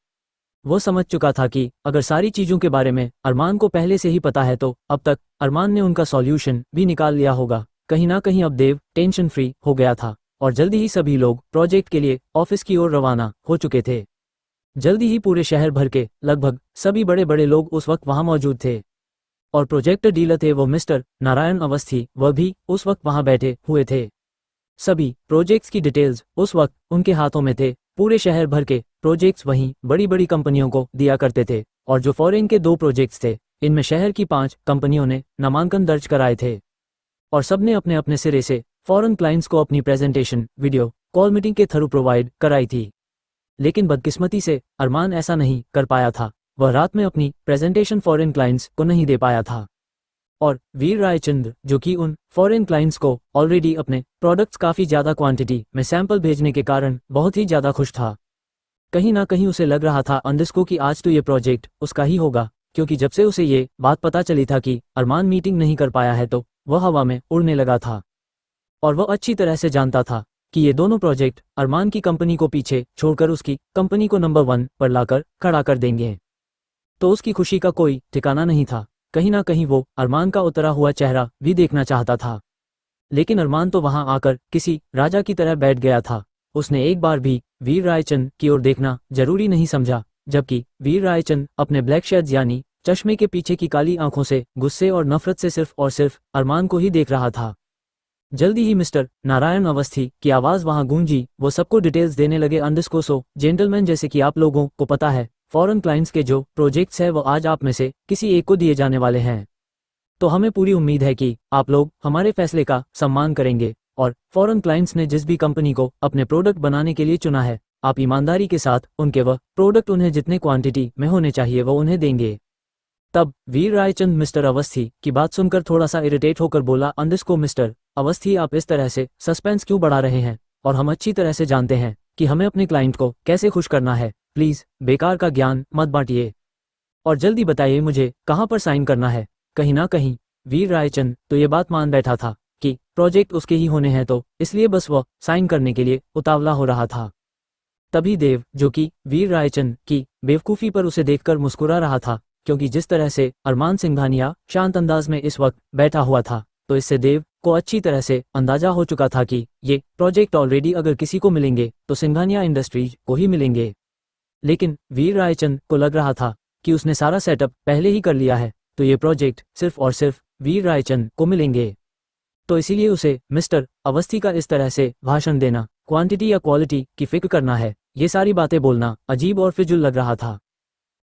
वो समझ चुका था कि अगर सारी चीजों के बारे में अरमान को पहले से ही पता है तो अब तक अरमान ने उनका सॉल्यूशन भी निकाल लिया होगा। कहीं ना कहीं अब देव टेंशन फ्री हो गया था और जल्दी ही सभी लोग प्रोजेक्ट के लिए ऑफिस की ओर रवाना हो चुके थे। जल्दी ही पूरे शहर भर के लगभग सभी बड़े बड़े लोग उस वक्त वहां मौजूद थे और प्रोजेक्ट डीलर थे वो मिस्टर नारायण अवस्थी, वह भी उस वक्त वहां बैठे हुए थे। सभी प्रोजेक्ट्स की डिटेल्स उस वक्त उनके हाथों में थे। पूरे शहर भर के प्रोजेक्ट्स वहीं बड़ी बड़ी कंपनियों को दिया करते थे और जो फॉरेन के 2 प्रोजेक्ट्स थे, इनमें शहर की 5 कंपनियों ने नामांकन दर्ज कराए थे और सबने अपने अपने सिरे से फॉरेन क्लाइंट्स को अपनी प्रेजेंटेशन वीडियो कॉल मीटिंग के थ्रू प्रोवाइड कराई थी। लेकिन बदकिस्मती से अरमान ऐसा नहीं कर पाया था। वह रात में अपनी प्रेजेंटेशन फॉरेन क्लाइंट्स को नहीं दे पाया था और वीर रायचंद, जो कि उन फॉरेन क्लाइंट्स को ऑलरेडी अपने प्रोडक्ट्स काफ़ी ज़्यादा क्वांटिटी में सैंपल भेजने के कारण बहुत ही ज़्यादा खुश था। कहीं ना कहीं उसे लग रहा था अंडस्को कि आज तो ये प्रोजेक्ट उसका ही होगा, क्योंकि जब से उसे ये बात पता चली था कि अरमान मीटिंग नहीं कर पाया है तो वह हवा में उड़ने लगा था और वह अच्छी तरह से जानता था कि ये दोनों प्रोजेक्ट अरमान की कंपनी को पीछे छोड़कर उसकी कंपनी को नंबर 1 पर लाकर खड़ा कर देंगे। तो उसकी खुशी का कोई ठिकाना नहीं था। कहीं ना कहीं वो अरमान का उतरा हुआ चेहरा भी देखना चाहता था, लेकिन अरमान तो वहां आकर किसी राजा की तरह बैठ गया था। उसने एक बार भी वीर रायचंद की ओर देखना जरूरी नहीं समझा, जबकि वीर रायचंद अपने ब्लैक शेड्स यानी चश्मे के पीछे की काली आंखों से गुस्से और नफरत से सिर्फ और सिर्फ अरमान को ही देख रहा था। जल्दी ही मिस्टर नारायण अवस्थी की आवाज वहां गूंजी। वो सबको डिटेल्स देने लगे, अंडस्को सो जेंटलमैन, जैसे कि आप लोगों को पता है, फॉरेन क्लाइंट्स के जो प्रोजेक्ट्स है वो आज आप में से किसी एक को दिए जाने वाले हैं। तो हमें पूरी उम्मीद है कि आप लोग हमारे फैसले का सम्मान करेंगे और फॉरेन क्लाइंट्स ने जिस भी कंपनी को अपने प्रोडक्ट बनाने के लिए चुना है, आप ईमानदारी के साथ उनके वह प्रोडक्ट उन्हें जितने क्वांटिटी में होने चाहिए वो उन्हें देंगे। तब वीर रायचंद मिस्टर अवस्थी की बात सुनकर थोड़ा सा इरिटेट होकर बोला, अंडस्को मिस्टर अवस्थी, आप इस तरह से सस्पेंस क्यों बढ़ा रहे हैं? और हम अच्छी तरह से जानते हैं कि हमें अपने क्लाइंट को कैसे खुश करना है। प्लीज बेकार का ज्ञान मत बांटिए और जल्दी बताइए मुझे कहाँ पर साइन करना है। कहीं ना कहीं वीर रायचंद तो ये बात मान बैठा था कि प्रोजेक्ट उसके ही होने हैं, तो इसलिए बस वह साइन करने के लिए उतावला हो रहा था। तभी देव, जो कि वीर रायचंद की बेवकूफ़ी पर उसे देखकर मुस्कुरा रहा था, क्योंकि जिस तरह से अरमान सिंघानिया शांत अंदाज में इस वक्त बैठा हुआ था, तो इससे देव को अच्छी तरह से अंदाजा हो चुका था कि ये प्रोजेक्ट ऑलरेडी अगर किसी को मिलेंगे तो सिंघानिया इंडस्ट्रीज को ही मिलेंगे। लेकिन वीर रायचंद को लग रहा था कि उसने सारा सेटअप पहले ही कर लिया है, तो ये प्रोजेक्ट सिर्फ और सिर्फ वीर रायचंद को मिलेंगे। तो इसीलिए उसे मिस्टर अवस्थी का इस तरह से भाषण देना, क्वांटिटी या क्वालिटी की फिक्र करना है, ये सारी बातें बोलना अजीब और फिजूल लग रहा था।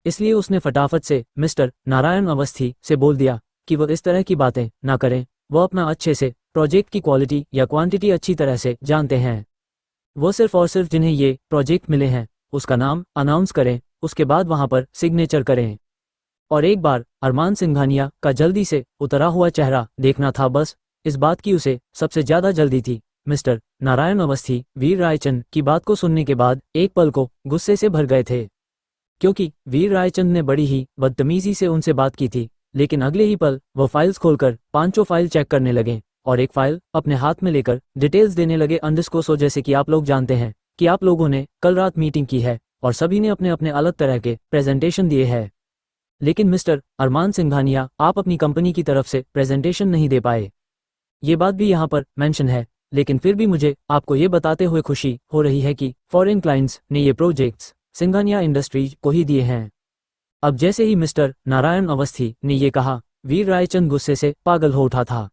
इसलिए उसने फटाफट से मिस्टर नारायण अवस्थी से बोल दिया कि वो इस तरह की बातें ना करें। वो अपना अच्छे से प्रोजेक्ट की क्वालिटी या क्वांटिटी अच्छी तरह से जानते हैं। वो सिर्फ और सिर्फ जिन्हें ये प्रोजेक्ट मिले हैं उसका नाम अनाउंस करें, उसके बाद वहां पर सिग्नेचर करें और एक बार अरमान सिंघानिया का जल्दी से उतरा हुआ चेहरा देखना था। बस इस बात की उसे सबसे ज्यादा जल्दी थी। मिस्टर नारायण अवस्थी वीर रायचंद की बात को सुनने के बाद एक पल को गुस्से से भर गए थे, क्योंकि वीर रायचंद ने बड़ी ही बदतमीजी से उनसे बात की थी। लेकिन अगले ही पल वो फाइल्स खोलकर पांचों फाइल चेक करने लगे और एक फाइल अपने हाथ में लेकर डिटेल्स देने लगे। अंडस्को सो जैसे कि आप लोग जानते हैं कि आप लोगों ने कल रात मीटिंग की है और सभी ने अपने अपने अलग तरह के प्रेजेंटेशन दिए हैं, लेकिन मिस्टर अरमान सिंघानिया, आप अपनी कंपनी की तरफ से प्रेजेंटेशन नहीं दे पाए। ये बात भी यहाँ पर मेंशन है, लेकिन फिर भी मुझे आपको ये बताते हुए खुशी हो रही है कि फॉरेन क्लाइंट्स ने ये प्रोजेक्ट्स सिंघानिया इंडस्ट्रीज को ही दिए हैं। अब जैसे ही मिस्टर नारायण अवस्थी ने ये कहा, वीर रायचंद गुस्से से पागल हो उठा था।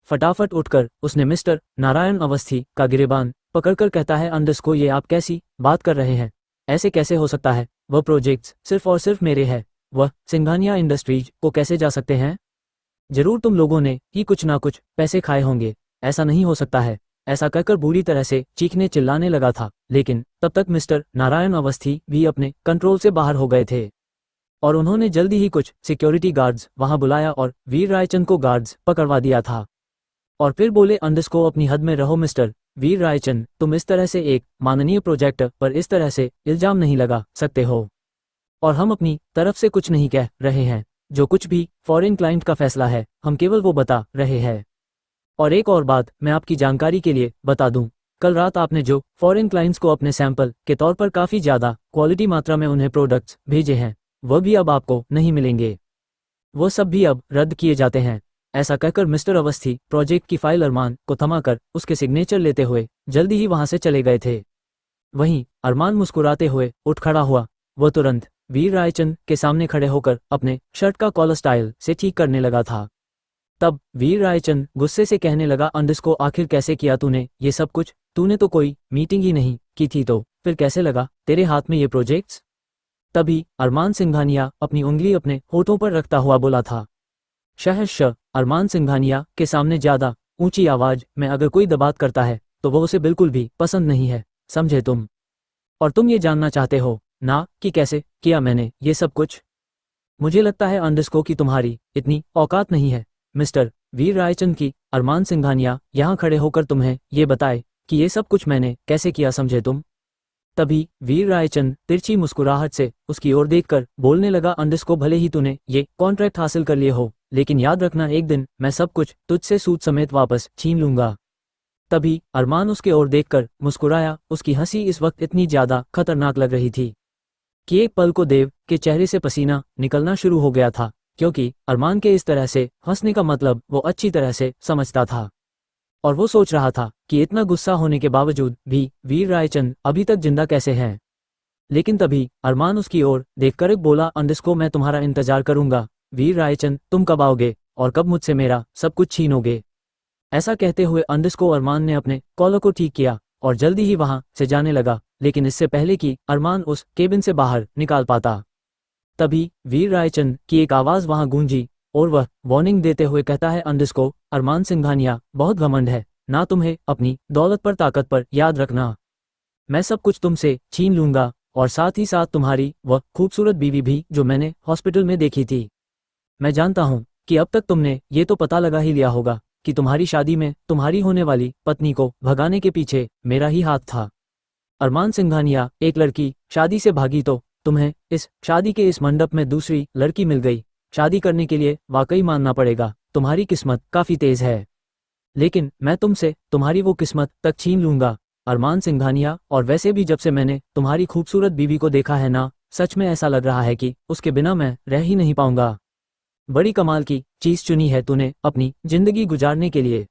फटाफट उठकर उसने मिस्टर नारायण अवस्थी का गिरेबान पकड़कर कहता है, अंडस्को, ये आप कैसी बात कर रहे हैं? ऐसे कैसे हो सकता है? वह प्रोजेक्ट्स सिर्फ और सिर्फ मेरे हैं, वह सिंघानिया इंडस्ट्रीज को कैसे जा सकते हैं? जरूर तुम लोगों ने ही कुछ ना कुछ पैसे खाए होंगे। ऐसा नहीं हो सकता है, ऐसा कहकर बुरी तरह से चीखने चिल्लाने लगा था, लेकिन तब तक मिस्टर नारायण अवस्थी भी अपने कंट्रोल से बाहर हो गए थे और उन्होंने जल्दी ही कुछ सिक्योरिटी गार्ड्स वहां बुलाया और वीर रायचंद को गार्ड्स पकड़वा दिया था। और फिर बोले, अंडरस्को अपनी हद में रहो मिस्टर वीर रायचंद, तुम इस तरह से एक माननीय प्रोजेक्ट पर इस तरह से इल्जाम नहीं लगा सकते हो, और हम अपनी तरफ से कुछ नहीं कह रहे हैं। जो कुछ भी फॉरेन क्लाइंट का फैसला है हम केवल वो बता रहे हैं। और एक और बात मैं आपकी जानकारी के लिए बता दूं, कल रात आपने जो फॉरेन क्लाइंट्स को अपने सैंपल के तौर पर काफ़ी ज़्यादा क्वालिटी मात्रा में उन्हें प्रोडक्ट्स भेजे हैं, वह भी अब आपको नहीं मिलेंगे, वो सब भी अब रद्द किए जाते हैं। ऐसा कहकर मिस्टर अवस्थी प्रोजेक्ट की फाइल अरमान को थमाकर उसके सिग्नेचर लेते हुए जल्दी ही वहां से चले गए थे। वहीं अरमान मुस्कुराते हुए उठ खड़ा हुआ। वह तुरंत वीर रायचंद के सामने खड़े होकर अपने शर्ट का कॉलर स्टाइल से ठीक करने लगा था। तब वीर रायचंद गुस्से से कहने लगा, अंडरस्को आखिर कैसे किया तूने ये सब कुछ? तूने तो कोई मीटिंग ही नहीं की थी, तो फिर कैसे लगा तेरे हाथ में ये प्रोजेक्ट्स? तभी अरमान सिंघानिया अपनी उंगली अपने होठों पर रखता हुआ बोला था। शहश अरमान सिंघानिया के सामने ज्यादा ऊंची आवाज में अगर कोई बात करता है तो वो उसे बिल्कुल भी पसंद नहीं है, समझे तुम? और तुम ये जानना चाहते हो ना कि कैसे किया मैंने ये सब कुछ? मुझे लगता है अंडरस्को की तुम्हारी इतनी औकात नहीं है मिस्टर वीर रायचंद की अरमान सिंघानिया यहाँ खड़े होकर तुम्हें ये बताए कि ये सब कुछ मैंने कैसे किया, समझे तुम? तभी वीर रायचंद तिरछी मुस्कुराहट से उसकी ओर देखकर बोलने लगा, अंडरस्को भले ही तूने ये कॉन्ट्रैक्ट हासिल कर लिए हो, लेकिन याद रखना एक दिन मैं सब कुछ तुझसे सूद समेत वापस छीन लूंगा। तभी अरमान उसके ओर देखकर मुस्कुराया। उसकी हंसी इस वक्त इतनी ज्यादा खतरनाक लग रही थी कि एक पल को देव के चेहरे से पसीना निकलना शुरू हो गया था, क्योंकि अरमान के इस तरह से हंसने का मतलब वो अच्छी तरह से समझता था। और वो सोच रहा था कि इतना गुस्सा होने के बावजूद भी वीर रायचंद अभी तक जिंदा कैसे हैं। लेकिन तभी अरमान उसकी ओर देखकर बोला, अंडरस्को मैं तुम्हारा इंतजार करूंगा वीर रायचंद, तुम कब आओगे और कब मुझसे मेरा सब कुछ छीनोगे? ऐसा कहते हुए अंडरस्को अरमान ने अपने कॉलर को ठीक किया और जल्दी ही वहां से जाने लगा, लेकिन इससे पहले कि अरमान उस केबिन से बाहर निकाल पाता, तभी वीर रायचंद की एक आवाज वहां गूंजी और वह वार्निंग देते हुए कहता है, अंडरस्को अरमान सिंघानिया, बहुत घमंड है ना तुम्हें अपनी दौलत पर, ताकत पर, याद रखना मैं सब कुछ तुमसे छीन लूंगा, और साथ ही साथ तुम्हारी वह खूबसूरत बीवी भी जो मैंने हॉस्पिटल में देखी थी। मैं जानता हूं कि अब तक तुमने ये तो पता लगा ही लिया होगा कि तुम्हारी शादी में तुम्हारी होने वाली पत्नी को भगाने के पीछे मेरा ही हाथ था। अरमान सिंघानिया, एक लड़की शादी से भागी तो तुम्हें इस शादी के इस मंडप में दूसरी लड़की मिल गई। शादी करने के लिए वाकई मानना पड़ेगा तुम्हारी किस्मत काफी तेज है, लेकिन मैं तुमसे तुम्हारी वो किस्मत तक छीन लूंगा अरमान सिंघानिया। और वैसे भी जब से मैंने तुम्हारी खूबसूरत बीवी को देखा है ना, सच में ऐसा लग रहा है कि उसके बिना मैं रह ही नहीं पाऊंगा। बड़ी कमाल की चीज चुनी है तूने अपनी जिंदगी गुजारने के लिए।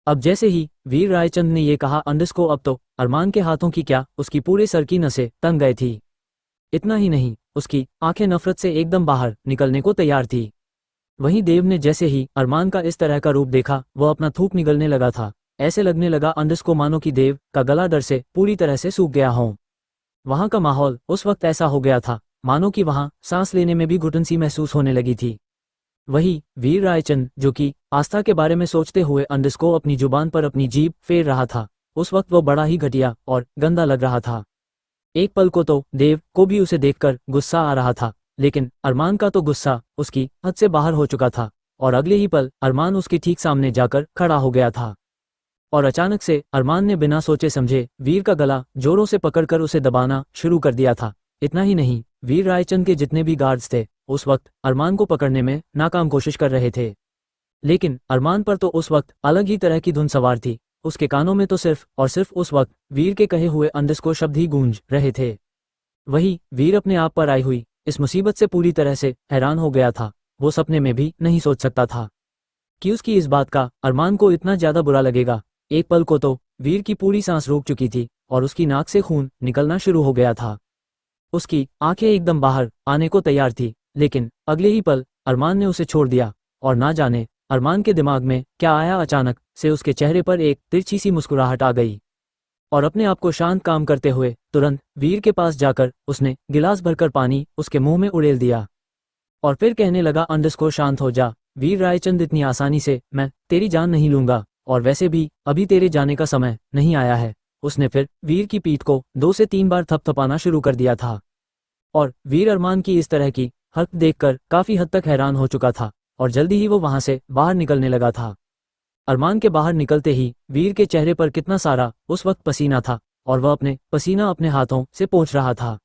अब जैसे ही वीर रायचंद ने ये कहा, अंडरस्को अब तो अरमान के हाथों की क्या उसकी पूरे सर की नसें तंग गए थी। इतना ही नहीं, उसकी आंखें नफरत से एकदम बाहर निकलने को तैयार थी। वहीं देव ने जैसे ही अरमान का इस तरह का रूप देखा, वह अपना थूक निगलने लगा था। ऐसे लगने लगा अंडरस्को मानो कि देव का गला डर से पूरी तरह से सूख गया हो। वहां का माहौल उस वक्त ऐसा हो गया था मानो कि वहां सांस लेने में भी घुटन सी महसूस होने लगी थी। वही वीर रायचंद, जो कि आस्था के बारे में सोचते हुए अंडरस्को अपनी जुबान पर अपनी जीभ फेर रहा था, उस वक्त वो बड़ा ही घटिया और गंदा लग रहा था। एक पल को तो देव को भी उसे देखकर गुस्सा आ रहा था, लेकिन अरमान का तो गुस्सा उसकी हद से बाहर हो चुका था और अगले ही पल अरमान उसके ठीक सामने जाकर खड़ा हो गया था। और अचानक से अरमान ने बिना सोचे समझे वीर का गला जोरों से पकड़कर उसे दबाना शुरू कर दिया था। इतना ही नहीं, वीर रायचंद के जितने भी गार्ड्स थे उस वक्त अरमान को पकड़ने में नाकाम कोशिश कर रहे थे, लेकिन अरमान पर तो उस वक्त अलग ही तरह की धुन सवार थी। उसके कानों में तो सिर्फ और सिर्फ उस वक्त वीर के कहे हुए अंडरस्को शब्द ही गूंज रहे थे। वही वीर अपने आप पर आई हुई इस मुसीबत से पूरी तरह से हैरान हो गया था। वो सपने में भी नहीं सोच सकता था कि उसकी इस बात का अरमान को इतना ज्यादा बुरा लगेगा। एक पल को तो वीर की पूरी सांस रुक चुकी थी और उसकी नाक से खून निकलना शुरू हो गया था। उसकी आंखें एकदम बाहर आने को तैयार थी, लेकिन अगले ही पल अरमान ने उसे छोड़ दिया। और ना जाने अरमान के दिमाग में क्या आया, अचानक से उसके चेहरे पर एक तिरछी सी मुस्कुराहट आ गई और अपने आप को शांत काम करते हुए तुरंत वीर के पास जाकर उसने गिलास भरकर पानी उसके मुंह में उड़ेल दिया और फिर कहने लगा, अंडरस्को शांत हो जा वीर रायचंद, इतनी आसानी से मैं तेरी जान नहीं लूंगा और वैसे भी अभी तेरे जाने का समय नहीं आया है। उसने फिर वीर की पीठ को 2 से 3 बार थपथपाना शुरू कर दिया था और वीर अरमान की इस तरह की हरकत देखकर काफी हद तक हैरान हो चुका था और जल्दी ही वो वहां से बाहर निकलने लगा था। अरमान के बाहर निकलते ही वीर के चेहरे पर कितना सारा उस वक्त पसीना था और वह अपने पसीना अपने हाथों से पोंछ रहा था।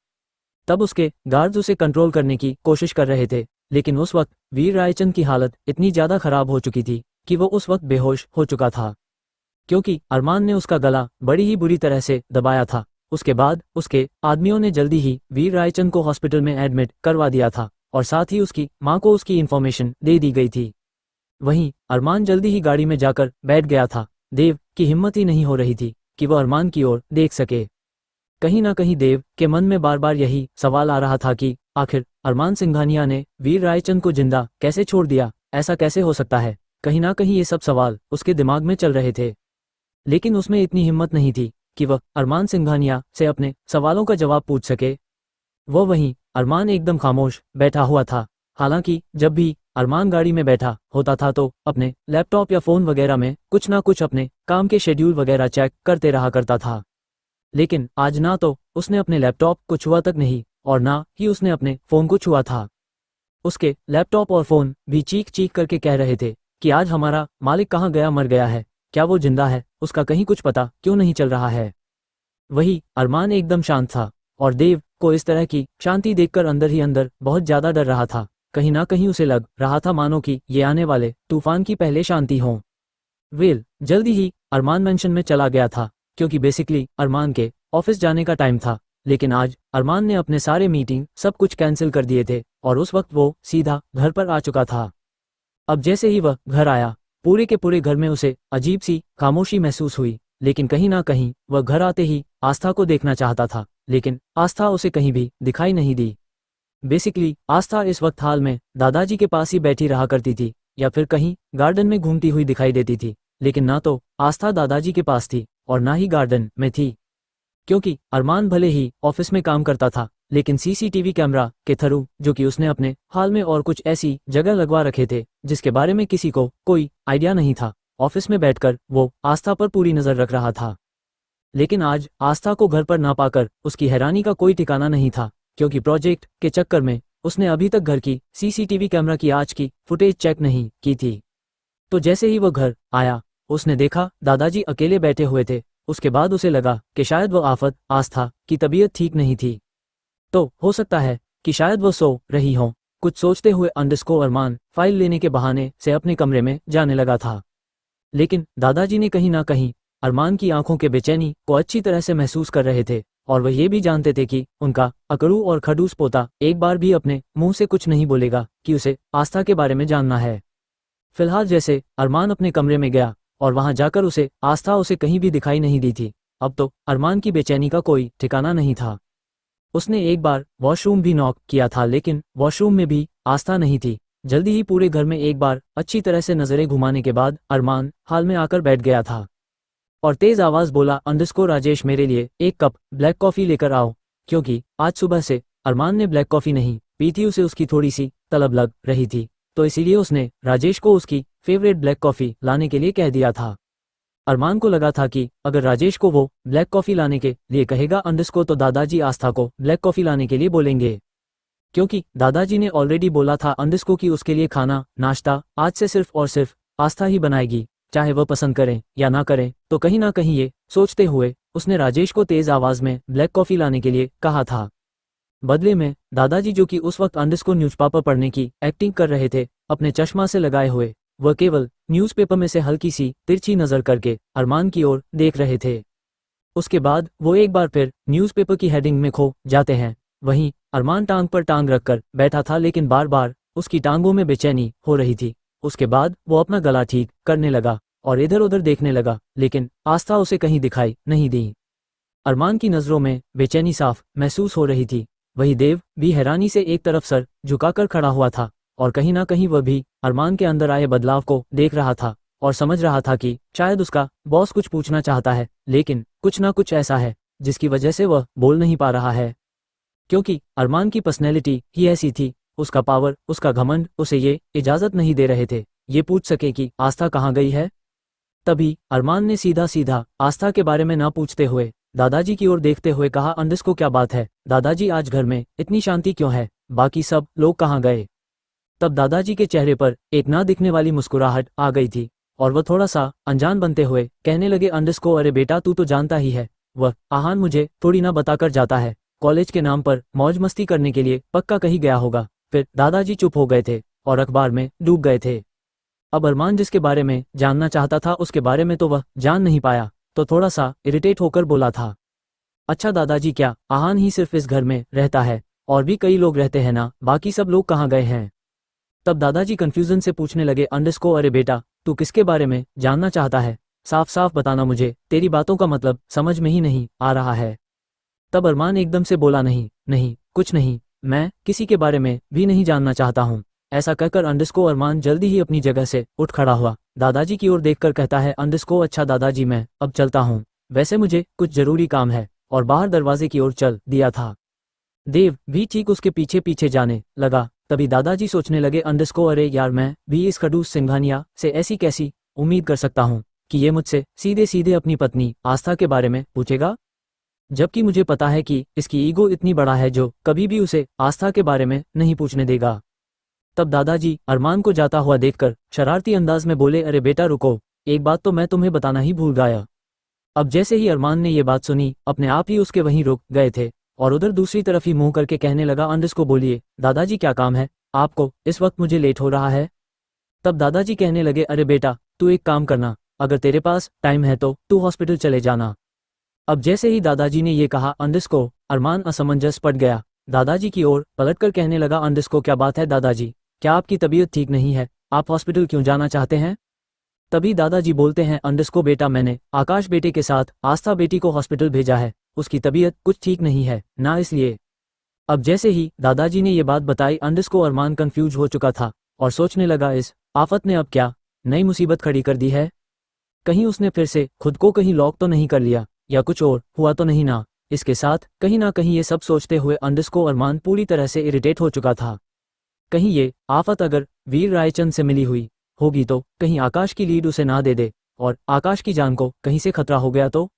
तब उसके गार्ड्स उसे कंट्रोल करने की कोशिश कर रहे थे, लेकिन उस वक्त वीर रायचंद की हालत इतनी ज्यादा खराब हो चुकी थी कि वो उस वक्त बेहोश हो चुका था, क्योंकि अरमान ने उसका गला बड़ी ही बुरी तरह से दबाया था। उसके बाद उसके आदमियों ने जल्दी ही वीर रायचंद को हॉस्पिटल में एडमिट करवा दिया था और साथ ही उसकी मां को उसकी इन्फॉर्मेशन दे दी गई थी। वहीं अरमान जल्दी ही गाड़ी में जाकर बैठ गया था। देव की हिम्मत ही नहीं हो रही थी कि वह अरमान की ओर देख सके। कहीं ना कहीं देव के मन में बार बार यही सवाल आ रहा था कि आखिर अरमान सिंघानिया ने वीर रायचंद को जिंदा कैसे छोड़ दिया, ऐसा कैसे हो सकता है। कहीं ना कहीं ये सब सवाल उसके दिमाग में चल रहे थे, लेकिन उसमें इतनी हिम्मत नहीं थी कि वह अरमान सिंघानिया से अपने सवालों का जवाब पूछ सके। वो वहीं अरमान एकदम खामोश बैठा हुआ था। हालांकि जब भी अरमान गाड़ी में बैठा होता था तो अपने लैपटॉप या फोन वगैरह में कुछ ना कुछ अपने काम के शेड्यूल वगैरह चेक करते रहा करता था, लेकिन आज ना तो उसने अपने लैपटॉप को छुआ तक नहीं और ना ही उसने अपने फोन को छुआ था। उसके लैपटॉप और फोन भी चीख चीख करके कह रहे थे कि आज हमारा मालिक कहाँ गया, मर गया है, क्या वो जिंदा है, उसका कहीं कुछ पता क्यों नहीं चल रहा है। वही अरमान एकदम शांत था और देव को इस तरह की शांति देखकर अंदर ही अंदर बहुत ज्यादा डर रहा था। कहीं ना कहीं उसे लग रहा था मानो कि ये आने वाले तूफान की पहले शांति हो। वेल जल्दी ही अरमान मेंशन में चला गया था, क्योंकि बेसिकली अरमान के ऑफिस जाने का टाइम था, लेकिन आज अरमान ने अपने सारे मीटिंग सब कुछ कैंसिल कर दिए थे और उस वक्त वो सीधा घर पर आ चुका था। अब जैसे ही वह घर आया, पूरे के पूरे घर में उसे अजीब सी खामोशी महसूस हुई, लेकिन कहीं ना कहीं वह घर आते ही आस्था को देखना चाहता था, लेकिन आस्था उसे कहीं भी दिखाई नहीं दी। बेसिकली आस्था इस वक्त हाल में दादाजी के पास ही बैठी रहा करती थी या फिर कहीं गार्डन में घूमती हुई दिखाई देती थी, लेकिन ना तो आस्था दादाजी के पास थी और ना ही गार्डन में थी, क्योंकि अरमान भले ही ऑफिस में काम करता था, लेकिन सीसीटीवी कैमरा के थ्रू जो कि उसने अपने हाल में और कुछ ऐसी जगह लगवा रखे थे जिसके बारे में किसी को कोई आइडिया नहीं था, ऑफिस में बैठकर वो आस्था पर पूरी नजर रख रहा था। लेकिन आज आस्था को घर पर ना पाकर उसकी हैरानी का कोई ठिकाना नहीं था, क्योंकि प्रोजेक्ट के चक्कर में उसने अभी तक घर की सीसीटीवी कैमरा की आज की फुटेज चेक नहीं की थी। तो जैसे ही वो घर आया, उसने देखा दादाजी अकेले बैठे हुए थे। उसके बाद उसे लगा कि शायद वो आफत आस्था की तबीयत ठीक नहीं थी, तो हो सकता है कि शायद वो सो रही हो। कुछ सोचते हुए अंडरस्कोर अरमान फाइल लेने के बहाने से अपने कमरे में जाने लगा था, लेकिन दादाजी ने कहीं ना कहीं अरमान की आंखों के बेचैनी को अच्छी तरह से महसूस कर रहे थे और वह ये भी जानते थे कि उनका अकड़ू और खड़ूस पोता एक बार भी अपने मुंह से कुछ नहीं बोलेगा कि उसे आस्था के बारे में जानना है। फिलहाल जैसे अरमान अपने कमरे में गया और वहां जाकर उसे आस्था उसे कहीं भी दिखाई नहीं दी थी। अब तो अरमान की बेचैनी का कोई ठिकाना नहीं था। उसने एक बार वॉशरूम भी नॉक किया था, लेकिन वॉशरूम में भी आस्था नहीं थी। जल्दी ही पूरे घर में एक बार अच्छी तरह से नजरें घुमाने के बाद अरमान हाल में आकर बैठ गया था और तेज आवाज बोला, अंडरस्कोर राजेश, मेरे लिए एक कप ब्लैक कॉफी लेकर आओ। क्योंकि आज सुबह से अरमान ने ब्लैक कॉफी नहीं पी थी, उसे उसकी थोड़ी सी तलब लग रही थी, तो इसीलिए उसने राजेश को उसकी फेवरेट ब्लैक कॉफी लाने के लिए कह दिया था। अरमान को लगा था कि अगर राजेश को वो ब्लैक कॉफी लाने के लिए कहेगा अंडरस्कोर, तो दादाजी आस्था को ब्लैक कॉफी लाने के लिए बोलेंगे, क्योंकि दादाजी ने ऑलरेडी बोला था अंडरस्कोर की उसके लिए खाना नाश्ता आज से सिर्फ और सिर्फ आस्था ही बनाएगी, चाहे वह पसंद करें या ना करें। तो कहीं ना कहीं ये सोचते हुए उसने राजेश को तेज आवाज में ब्लैक कॉफी लाने के लिए कहा था। बदले में दादाजी, जो कि उस वक्त अंडरस्कोर न्यूज़पेपर पढ़ने की एक्टिंग कर रहे थे, अपने चश्मा से लगाए हुए वह केवल न्यूज़पेपर में से हल्की सी तिरछी नजर करके अरमान की ओर देख रहे थे। उसके बाद वो एक बार फिर न्यूज़पेपर की हेडिंग में खो जाते हैं। वहीं अरमान टांग पर टांग रखकर बैठा था, लेकिन बार बार उसकी टांगों में बेचैनी हो रही थी। उसके बाद वो अपना गला ठीक करने लगा और इधर उधर देखने लगा, लेकिन आस्था उसे कहीं दिखाई नहीं दी। अरमान की नजरों में बेचैनी साफ महसूस हो रही थी। वही देव भी हैरानी से एक तरफ सर झुकाकर खड़ा हुआ था और कहीं ना कहीं वह भी अरमान के अंदर आए बदलाव को देख रहा था और समझ रहा था कि शायद उसका बॉस कुछ पूछना चाहता है, लेकिन कुछ ना कुछ ऐसा है जिसकी वजह से वह बोल नहीं पा रहा है, क्योंकि अरमान की पर्सनैलिटी ही ऐसी थी। उसका पावर, उसका घमंड उसे ये इजाजत नहीं दे रहे थे ये पूछ सके कि आस्था कहाँ गई है। तभी अरमान ने सीधा सीधा आस्था के बारे में ना पूछते हुए दादाजी की ओर देखते हुए कहा, अंडस्को क्या बात है दादाजी, आज घर में इतनी शांति क्यों है, बाकी सब लोग कहाँ गए? तब दादाजी के चेहरे पर एक ना दिखने वाली मुस्कुराहट आ गई थी और वह थोड़ा सा अनजान बनते हुए कहने लगे, अंडस्को अरे बेटा तू तो जानता ही है, वह आहान मुझे थोड़ी ना बताकर जाता है, कॉलेज के नाम पर मौज मस्ती करने के लिए पक्का कहीं गया होगा। फिर दादाजी चुप हो गए थे और अखबार में डूब गए थे। अब अरमान जिसके बारे में जानना चाहता था उसके बारे में तो वह जान नहीं पाया, तो थोड़ा सा इरिटेट होकर बोला था, अच्छा दादाजी क्या आहान ही सिर्फ इस घर में रहता है? और भी कई लोग रहते हैं ना, बाकी सब लोग कहाँ गए हैं? तब दादाजी कंफ्यूजन से पूछने लगे, अंडस्को अरे बेटा तू किसके बारे में जानना चाहता है, साफ साफ बताना, मुझे तेरी बातों का मतलब समझ में ही नहीं आ रहा है। तब अरमान एकदम से बोला, नहीं नहीं कुछ नहीं, मैं किसी के बारे में भी नहीं जानना चाहता हूँ। ऐसा कहकर अंडस्को अरमान जल्दी ही अपनी जगह से उठ खड़ा हुआ, दादाजी की ओर देखकर कहता है, अंडस्को अच्छा दादाजी मैं अब चलता हूँ, वैसे मुझे कुछ जरूरी काम है, और बाहर दरवाजे की ओर चल दिया था। देव भी ठीक उसके पीछे पीछे जाने लगा। तभी दादाजी सोचने लगे, अंडस्को अरे यार मैं भी इस खड़ूस सिंघानिया से ऐसी कैसी उम्मीद कर सकता हूँ कि ये मुझसे सीधे सीधे अपनी पत्नी आस्था के बारे में पूछेगा, जबकि मुझे पता है कि इसकी ईगो इतनी बड़ा है जो कभी भी उसे आस्था के बारे में नहीं पूछने देगा। तब दादाजी अरमान को जाता हुआ देखकर शरारती अंदाज में बोले, अरे बेटा रुको, एक बात तो मैं तुम्हें बताना ही भूल गया। अब जैसे ही अरमान ने ये बात सुनी अपने आप ही उसके वहीं रुक गए थे और उधर दूसरी तरफ ही मुंह करके कहने लगा, अंडस्को बोलिए दादाजी क्या काम है आपको, इस वक्त मुझे लेट हो रहा है। तब दादाजी कहने लगे, अरे बेटा तू एक काम करना, अगर तेरे पास टाइम है तो तू हॉस्पिटल चले जाना। अब जैसे ही दादाजी ने ये कहा अंडस्को अरमान असमंजस पड़ गया, दादाजी की ओर पलटकर कहने लगा, अंडस्को क्या बात है दादाजी, क्या आपकी तबीयत ठीक नहीं है, आप हॉस्पिटल क्यों जाना चाहते हैं? तभी दादाजी बोलते हैं, अंडस्को बेटा मैंने आकाश बेटे के साथ आस्था बेटी को हॉस्पिटल भेजा है, उसकी तबीयत कुछ ठीक नहीं है ना, इसलिए। अब जैसे ही दादाजी ने ये बात बताई अंडस्को अरमान कंफ्यूज हो चुका था और सोचने लगा, इस आफत ने अब क्या नई मुसीबत खड़ी कर दी है, कहीं उसने फिर से खुद को कहीं लॉक तो नहीं कर लिया या कुछ और हुआ तो नहीं ना। इसके साथ कहीं ना कहीं ये सब सोचते हुए अंडस्को अरमान पूरी तरह से इरिटेट हो चुका था। कहीं ये आफत अगर वीर रायचंद से मिली हुई होगी तो कहीं आकाश की लीड उसे ना दे दे और आकाश की जान को कहीं से खतरा हो गया तो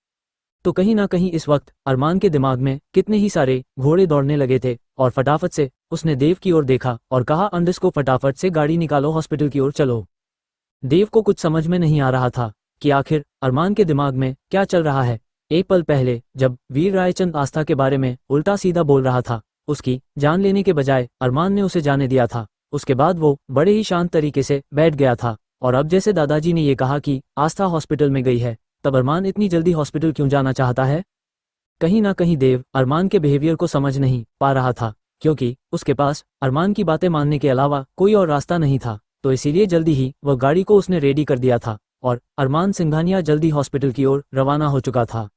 कहीं ना कहीं इस वक्त अरमान के दिमाग में कितने ही सारे घोड़े दौड़ने लगे थे और फटाफट से उसने देव की ओर देखा और कहा, अंडस्को फटाफट से गाड़ी निकालो, हॉस्पिटल की ओर चलो। देव को कुछ समझ में नहीं आ रहा था कि आखिर अरमान के दिमाग में क्या चल रहा है। एक पल पहले जब वीर रायचंद आस्था के बारे में उल्टा सीधा बोल रहा था, उसकी जान लेने के बजाय अरमान ने उसे जाने दिया था, उसके बाद वो बड़े ही शांत तरीके से बैठ गया था। और अब जैसे दादाजी ने ये कहा कि आस्था हॉस्पिटल में गई है, तब अरमान इतनी जल्दी हॉस्पिटल क्यों जाना चाहता है? कहीं ना कहीं देव अरमान के बिहेवियर को समझ नहीं पा रहा था, क्योंकि उसके पास अरमान की बातें मानने के अलावा कोई और रास्ता नहीं था, तो इसीलिए जल्दी ही वह गाड़ी को उसने रेडी कर दिया था और अरमान सिंघानिया जल्दी हॉस्पिटल की ओर रवाना हो चुका था।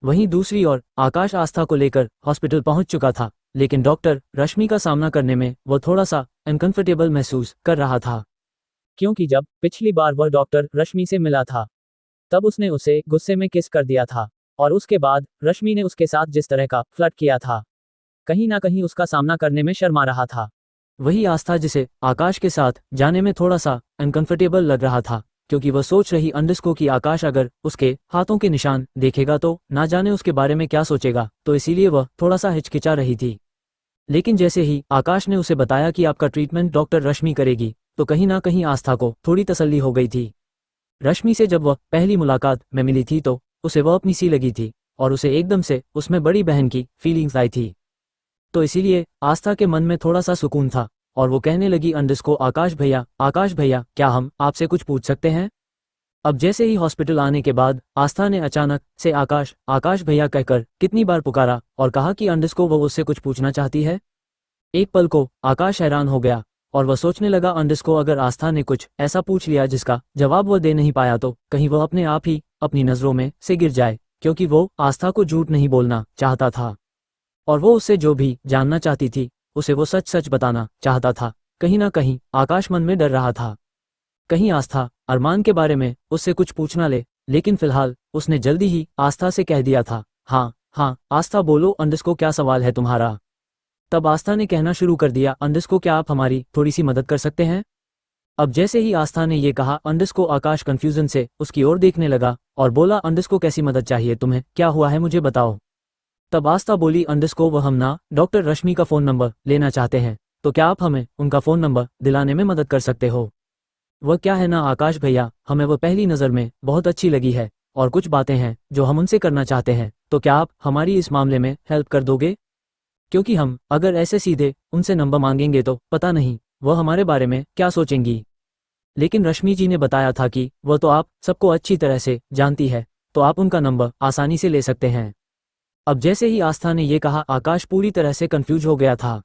वहीं दूसरी ओर आकाश आस्था को लेकर हॉस्पिटल पहुंच चुका था, लेकिन डॉक्टर रश्मि का सामना करने में वह थोड़ा सा अनकंफर्टेबल महसूस कर रहा था, क्योंकि जब पिछली बार वह डॉक्टर रश्मि से मिला था तब उसने उसे गुस्से में किस कर दिया था और उसके बाद रश्मि ने उसके साथ जिस तरह का फ्लर्ट किया था, कहीं ना कहीं उसका सामना करने में शर्मा रहा था। वही आस्था जिसे आकाश के साथ जाने में थोड़ा सा अनकंफर्टेबल लग रहा था, क्योंकि वह सोच रही अंडस्को की आकाश अगर उसके हाथों के निशान देखेगा तो ना जाने उसके बारे में क्या सोचेगा, तो इसीलिए वह थोड़ा सा हिचकिचा रही थी। लेकिन जैसे ही आकाश ने उसे बताया कि आपका ट्रीटमेंट डॉक्टर रश्मि करेगी, तो कहीं ना कहीं आस्था को थोड़ी तसल्ली हो गई थी। रश्मि से जब वह पहली मुलाकात में मिली थी तो उसे वह अपनी सी लगी थी और उसे एकदम से उसमें बड़ी बहन की फीलिंग्स आई थी, तो इसीलिए आस्था के मन में थोड़ा सा सुकून था और वो कहने लगी, अंडस्को आकाश भैया क्या हम आपसे कुछ पूछ सकते हैं? अब जैसे ही हॉस्पिटल आने के बाद आस्था ने अचानक से आकाश भैया कहकर कितनी बार पुकारा और कहा कि अंडस्को वो उससे कुछ पूछना चाहती है। एक पल को आकाश हैरान हो गया और वह सोचने लगा, अंडस्को अगर आस्था ने कुछ ऐसा पूछ लिया जिसका जवाब वह दे नहीं पाया तो कहीं वह अपने आप ही अपनी नजरों में से गिर जाए, क्योंकि वो आस्था को झूठ नहीं बोलना चाहता था और वो उससे जो भी जानना चाहती थी उसे वो सच सच बताना चाहता था। कहीं ना कहीं आकाश मन में डर रहा था, कहीं आस्था अरमान के बारे में उससे कुछ पूछना ले, लेकिन फिलहाल उसने जल्दी ही आस्था से कह दिया था, हाँ आस्था बोलो अंडस्को क्या सवाल है तुम्हारा? तब आस्था ने कहना शुरू कर दिया, अंडस्को क्या आप हमारी थोड़ी सी मदद कर सकते हैं? अब जैसे ही आस्था ने ये कहा, अंडस को आकाश कंफ्यूजन से उसकी ओर देखने लगा और बोला, अंडस को कैसी मदद चाहिए तुम्हें, क्या हुआ है मुझे बताओ। तब आस्था बोली, अंडस को वो हम ना डॉक्टर रश्मि का फ़ोन नंबर लेना चाहते हैं, तो क्या आप हमें उनका फ़ोन नंबर दिलाने में मदद कर सकते हो। वह क्या है ना आकाश भैया, हमें वो पहली नज़र में बहुत अच्छी लगी है और कुछ बातें हैं जो हम उनसे करना चाहते हैं, तो क्या आप हमारी इस मामले में हेल्प कर दोगे। क्योंकि हम अगर ऐसे सीधे उनसे नंबर मांगेंगे तो पता नहीं वह हमारे बारे में क्या सोचेंगी। लेकिन रश्मि जी ने बताया था कि वह तो आप सबको अच्छी तरह से जानती है, तो आप उनका नंबर आसानी से ले सकते हैं। अब जैसे ही आस्था ने यह कहा, आकाश पूरी तरह से कंफ्यूज हो गया था।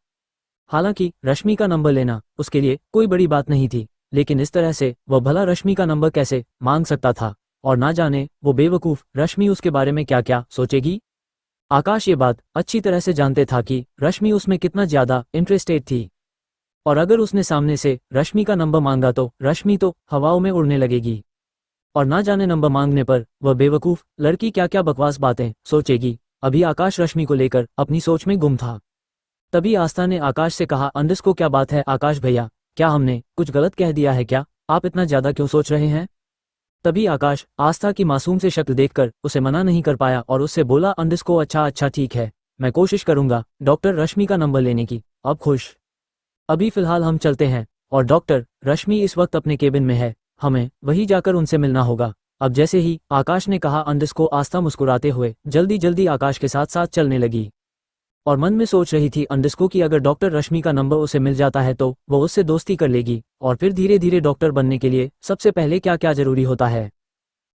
हालांकि रश्मि का नंबर लेना उसके लिए कोई बड़ी बात नहीं थी, लेकिन इस तरह से वह भला रश्मि का नंबर कैसे मांग सकता था, और ना जाने वो बेवकूफ़ रश्मि उसके बारे में क्या क्या सोचेगी। आकाश ये बात अच्छी तरह से जानते था कि रश्मि उसमें कितना ज़्यादा इंटरेस्टेड थी, और अगर उसने सामने से रश्मि का नंबर मांगा तो रश्मि तो हवाओं में उड़ने लगेगी, और ना जाने नंबर मांगने पर वह बेवकूफ़ लड़की क्या क्या बकवास बातें सोचेगी। अभी आकाश रश्मि को लेकर अपनी सोच में गुम था। तभी आस्था ने आकाश से कहा, अंडस को क्या बात है आकाश भैया, क्या हमने कुछ गलत कह दिया है क्या, आप इतना ज़्यादा क्यों सोच रहे हैं। तभी आकाश आस्था की मासूम से शक्ल देखकर उसे मना नहीं कर पाया और उससे बोला, अंडस को अच्छा अच्छा ठीक है, मैं कोशिश करूंगा डॉक्टर रश्मि का नंबर लेने की। अब खुश, अभी फिलहाल हम चलते हैं, और डॉक्टर रश्मि इस वक्त अपने केबिन में है, हमें वहीं जाकर उनसे मिलना होगा। अब जैसे ही आकाश ने कहा, अंडस को आस्था मुस्कुराते हुए जल्दी जल्दी आकाश के साथ साथ चलने लगी, और मन में सोच रही थी अंडस को कि अगर डॉक्टर रश्मि का नंबर उसे मिल जाता है तो वो उससे दोस्ती कर लेगी, और फिर धीरे धीरे डॉक्टर बनने के लिए सबसे पहले क्या क्या जरूरी होता है,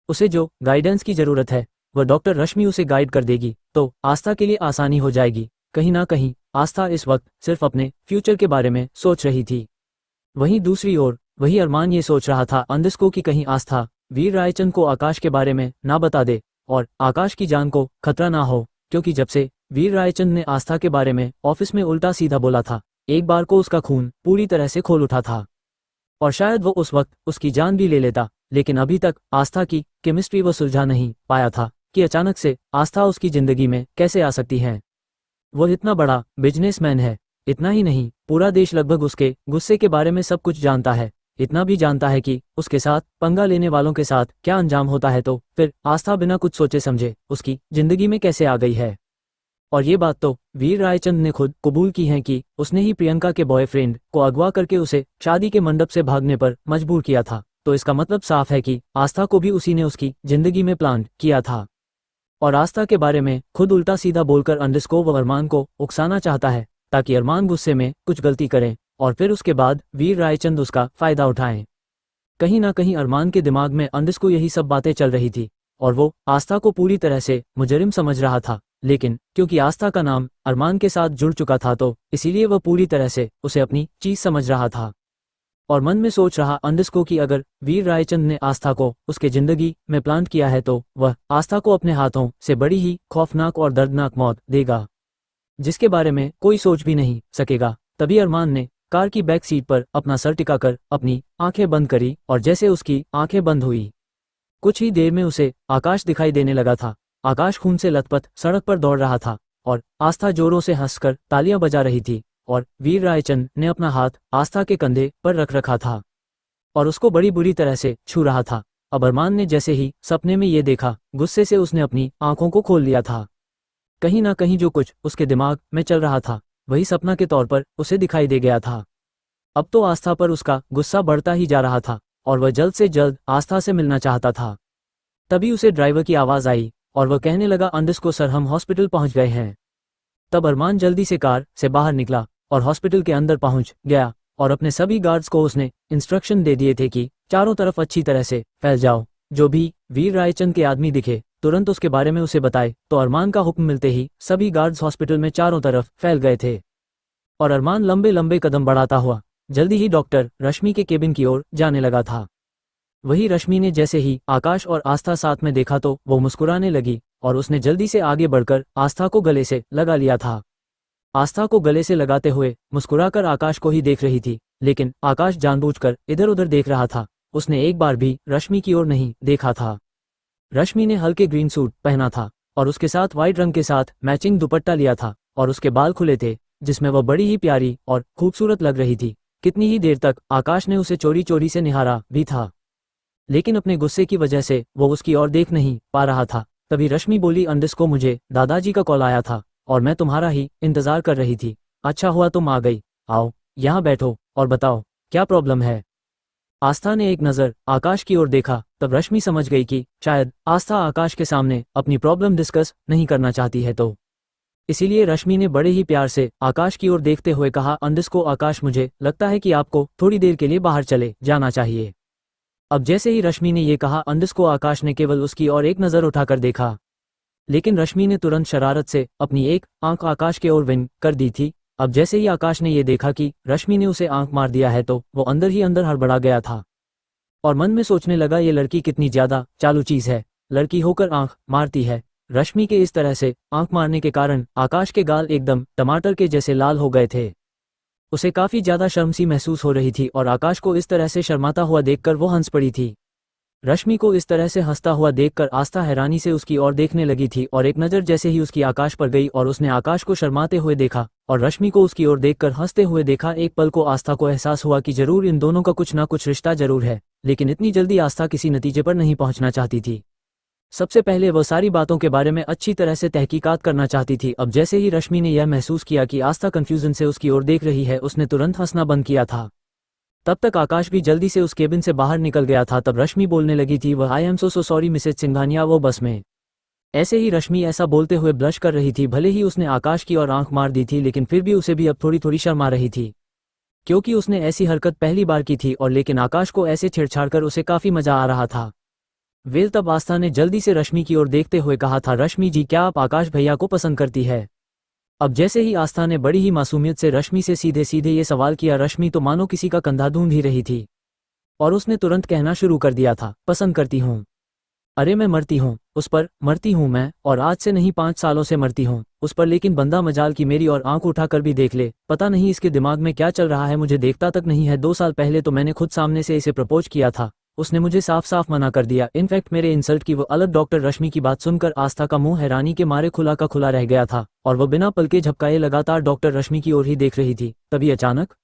उसे जो गाइडेंस की जरूरत है वह डॉक्टर रश्मि उसे गाइड कर देगी, तो आस्था के लिए आसानी हो जाएगी। कहीं ना कहीं आस्था इस वक्त सिर्फ अपने फ्यूचर के बारे में सोच रही थी। वहीं दूसरी ओर वही अरमान ये सोच रहा था अंडस को कि कहीं आस्था वीर रायचंद को आकाश के बारे में ना बता दे और आकाश की जान को खतरा ना हो, क्योंकि जब से वीर रायचंद ने आस्था के बारे में ऑफिस में उल्टा सीधा बोला था, एक बार को उसका खून पूरी तरह से खोल उठा था, और शायद वो उस वक्त उसकी जान भी ले लेता। लेकिन अभी तक आस्था की केमिस्ट्री वो सुलझा नहीं पाया था कि अचानक से आस्था उसकी जिंदगी में कैसे आ सकती है। वो इतना बड़ा बिजनेसमैन है, इतना ही नहीं पूरा देश लगभग उसके गुस्से के बारे में सब कुछ जानता है, इतना भी जानता है कि उसके साथ पंगा लेने वालों के साथ क्या अंजाम होता है, तो फिर आस्था बिना कुछ सोचे समझे उसकी जिंदगी में कैसे आ गई है। और ये बात तो वीर रायचंद ने खुद कबूल की है कि उसने ही प्रियंका के बॉयफ्रेंड को अगवा करके उसे शादी के मंडप से भागने पर मजबूर किया था, तो इसका मतलब साफ है कि आस्था को भी उसी ने उसकी जिंदगी में प्लान किया था, और आस्था के बारे में खुद उल्टा सीधा बोलकर अंडस को व अरमान को उकसाना चाहता है, ताकि अरमान गुस्से में कुछ गलती करें और फिर उसके बाद वीर रायचंद उसका फायदा उठाएं। कहीं ना कहीं अरमान के दिमाग में अंडस को यही सब बातें चल रही थी, और वो आस्था को पूरी तरह से मुजरिम समझ रहा था, लेकिन क्योंकि आस्था का नाम अरमान के साथ जुड़ चुका था तो इसीलिए वह पूरी तरह से उसे अपनी चीज समझ रहा था, और मन में सोच रहा अंडस को कि अगर वीर रायचंद ने आस्था को उसके जिंदगी में प्लांट किया है तो वह आस्था को अपने हाथों से बड़ी ही खौफनाक और दर्दनाक मौत देगा, जिसके बारे में कोई सोच भी नहीं सकेगा। तभी अरमान ने कार की बैक सीट पर अपना सर टिकाकर अपनी आंखें बंद करी, और जैसे उसकी आंखें बंद हुई कुछ ही देर में उसे आकाश दिखाई देने लगा था। आकाश खून से लथपथ सड़क पर दौड़ रहा था, और आस्था जोरों से हंसकर तालियां बजा रही थी, और वीर रायचंद ने अपना हाथ आस्था के कंधे पर रख रखा था और उसको बड़ी बुरी तरह से छू रहा था। अब अरमान ने जैसे ही सपने में ये देखा, गुस्से से उसने अपनी आंखों को खोल लिया था। कहीं ना कहीं जो कुछ उसके दिमाग में चल रहा था वही सपना के तौर पर उसे दिखाई दे गया था। अब तो आस्था पर उसका गुस्सा बढ़ता ही जा रहा था, और वह जल्द से जल्द आस्था से मिलना चाहता था। तभी उसे ड्राइवर की आवाज़ आई, और वह कहने लगा, अंडस को सर हम हॉस्पिटल पहुंच गए हैं। तब अरमान जल्दी से कार से बाहर निकला और हॉस्पिटल के अंदर पहुंच गया, और अपने सभी गार्ड्स को उसने इंस्ट्रक्शन दे दिए थे कि चारों तरफ अच्छी तरह से फैल जाओ, जो भी वीर रायचंद के आदमी दिखे तुरंत उसके बारे में उसे बताए। तो अरमान का हुक्म मिलते ही सभी गार्ड्स हॉस्पिटल में चारों तरफ फैल गए थे, और अरमान लंबे लंबे कदम बढ़ाता हुआ जल्दी ही डॉक्टर रश्मि के केबिन की ओर जाने लगा था। वही रश्मि ने जैसे ही आकाश और आस्था साथ में देखा तो वो मुस्कुराने लगी, और उसने जल्दी से आगे बढ़कर आस्था को गले से लगा लिया था। आस्था को गले से लगाते हुए मुस्कुराकर आकाश को ही देख रही थी, लेकिन आकाश जानबूझकर इधर उधर देख रहा था, उसने एक बार भी रश्मि की ओर नहीं देखा था। रश्मि ने हल्के ग्रीन सूट पहना था और उसके साथ व्हाइट रंग के साथ मैचिंग दुपट्टा लिया था, और उसके बाल खुले थे जिसमें वह बड़ी ही प्यारी और खूबसूरत लग रही थी। कितनी ही देर तक आकाश ने उसे चोरी चोरी से निहारा भी था, लेकिन अपने गुस्से की वजह से वो उसकी ओर देख नहीं पा रहा था। तभी रश्मि बोली, अंडिस्को, मुझे दादाजी का कॉल आया था और मैं तुम्हारा ही इंतजार कर रही थी। अच्छा हुआ तुम आ गई। आओ यहाँ बैठो और बताओ क्या प्रॉब्लम है। आस्था ने एक नज़र आकाश की ओर देखा। तब रश्मि समझ गई कि शायद आस्था आकाश के सामने अपनी प्रॉब्लम डिस्कस नहीं करना चाहती है, तो इसीलिए रश्मि ने बड़े ही प्यार से आकाश की ओर देखते हुए कहा, अंडिस्को, आकाश, मुझे लगता है कि आपको थोड़ी देर के लिए बाहर चले जाना चाहिए। अब जैसे ही रश्मि ने ये कहा, अंडिस्को, आकाश ने केवल उसकी ओर एक नज़र उठाकर देखा, लेकिन रश्मि ने तुरंत शरारत से अपनी एक आंख आकाश के ओर विंग कर दी थी। अब जैसे ही आकाश ने ये देखा कि रश्मि ने उसे आंख मार दिया है, तो वो अंदर ही अंदर हड़बड़ा गया था और मन में सोचने लगा, ये लड़की कितनी ज्यादा चालू चीज है, लड़की होकर आंख मारती है। रश्मि के इस तरह से आंख मारने के कारण आकाश के गाल एकदम टमाटर के जैसे लाल हो गए थे। उसे काफी ज्यादा शर्म सी महसूस हो रही थी और आकाश को इस तरह से शर्माता हुआ देखकर वो हंस पड़ी थी। रश्मि को इस तरह से हंसता हुआ देखकर आस्था हैरानी से उसकी ओर देखने लगी थी और एक नज़र जैसे ही उसकी आकाश पर गई और उसने आकाश को शर्माते हुए देखा और रश्मि को उसकी ओर देखकर हंसते हुए देखा, एक पल को आस्था को एहसास हुआ कि जरूर इन दोनों का कुछ ना कुछ रिश्ता जरूर है, लेकिन इतनी जल्दी आस्था किसी नतीजे पर नहीं पहुंचना चाहती थी। सबसे पहले वह सारी बातों के बारे में अच्छी तरह से तहकीकात करना चाहती थी। अब जैसे ही रश्मि ने यह महसूस किया कि आस्था कंफ्यूजन से उसकी ओर देख रही है, उसने तुरंत हंसना बंद किया था। तब तक आकाश भी जल्दी से उस केबिन से बाहर निकल गया था। तब रश्मि बोलने लगी थी, वह, I am so sorry Mrs Singhania, वो बस में। ऐसे ही रश्मि ऐसा बोलते हुए ब्लश कर रही थी। भले ही उसने आकाश की ओर आंख मार दी थी, लेकिन फिर भी उसे भी अब थोड़ी थोड़ी शर्म आ रही थी, क्योंकि उसने ऐसी हरकत पहली बार की थी और लेकिन आकाश को ऐसे छेड़छाड़ कर उसे काफी मजा आ रहा था। वेल, तब आस्था ने जल्दी से रश्मि की ओर देखते हुए कहा था, रश्मि जी, क्या आप आकाश भैया को पसंद करती है? अब जैसे ही आस्था ने बड़ी ही मासूमियत से रश्मि से सीधे सीधे ये सवाल किया, रश्मि तो मानो किसी का कंधा ढूंढ ही रही थी और उसने तुरंत कहना शुरू कर दिया था, पसंद करती हूँ? अरे मैं मरती हूँ उस पर, मरती हूँ मैं, और आज से नहीं 5 सालों से मरती हूँ उस पर। लेकिन बंदा मजाल की मेरी और आंख उठाकर भी देख ले, पता नहीं इसके दिमाग में क्या चल रहा है, मुझे देखता तक नहीं है। 2 साल पहले तो मैंने खुद सामने से इसे प्रपोज किया था, उसने मुझे साफ साफ मना कर दिया। इनफैक्ट मेरे इंसल्ट की वो अलग। डॉक्टर रश्मि की बात सुनकर आस्था का मुंह हैरानी के मारे खुला का खुला रह गया था और वह बिना पलके झपकाए लगातार डॉक्टर रश्मि की ओर ही देख रही थी। तभी अचानक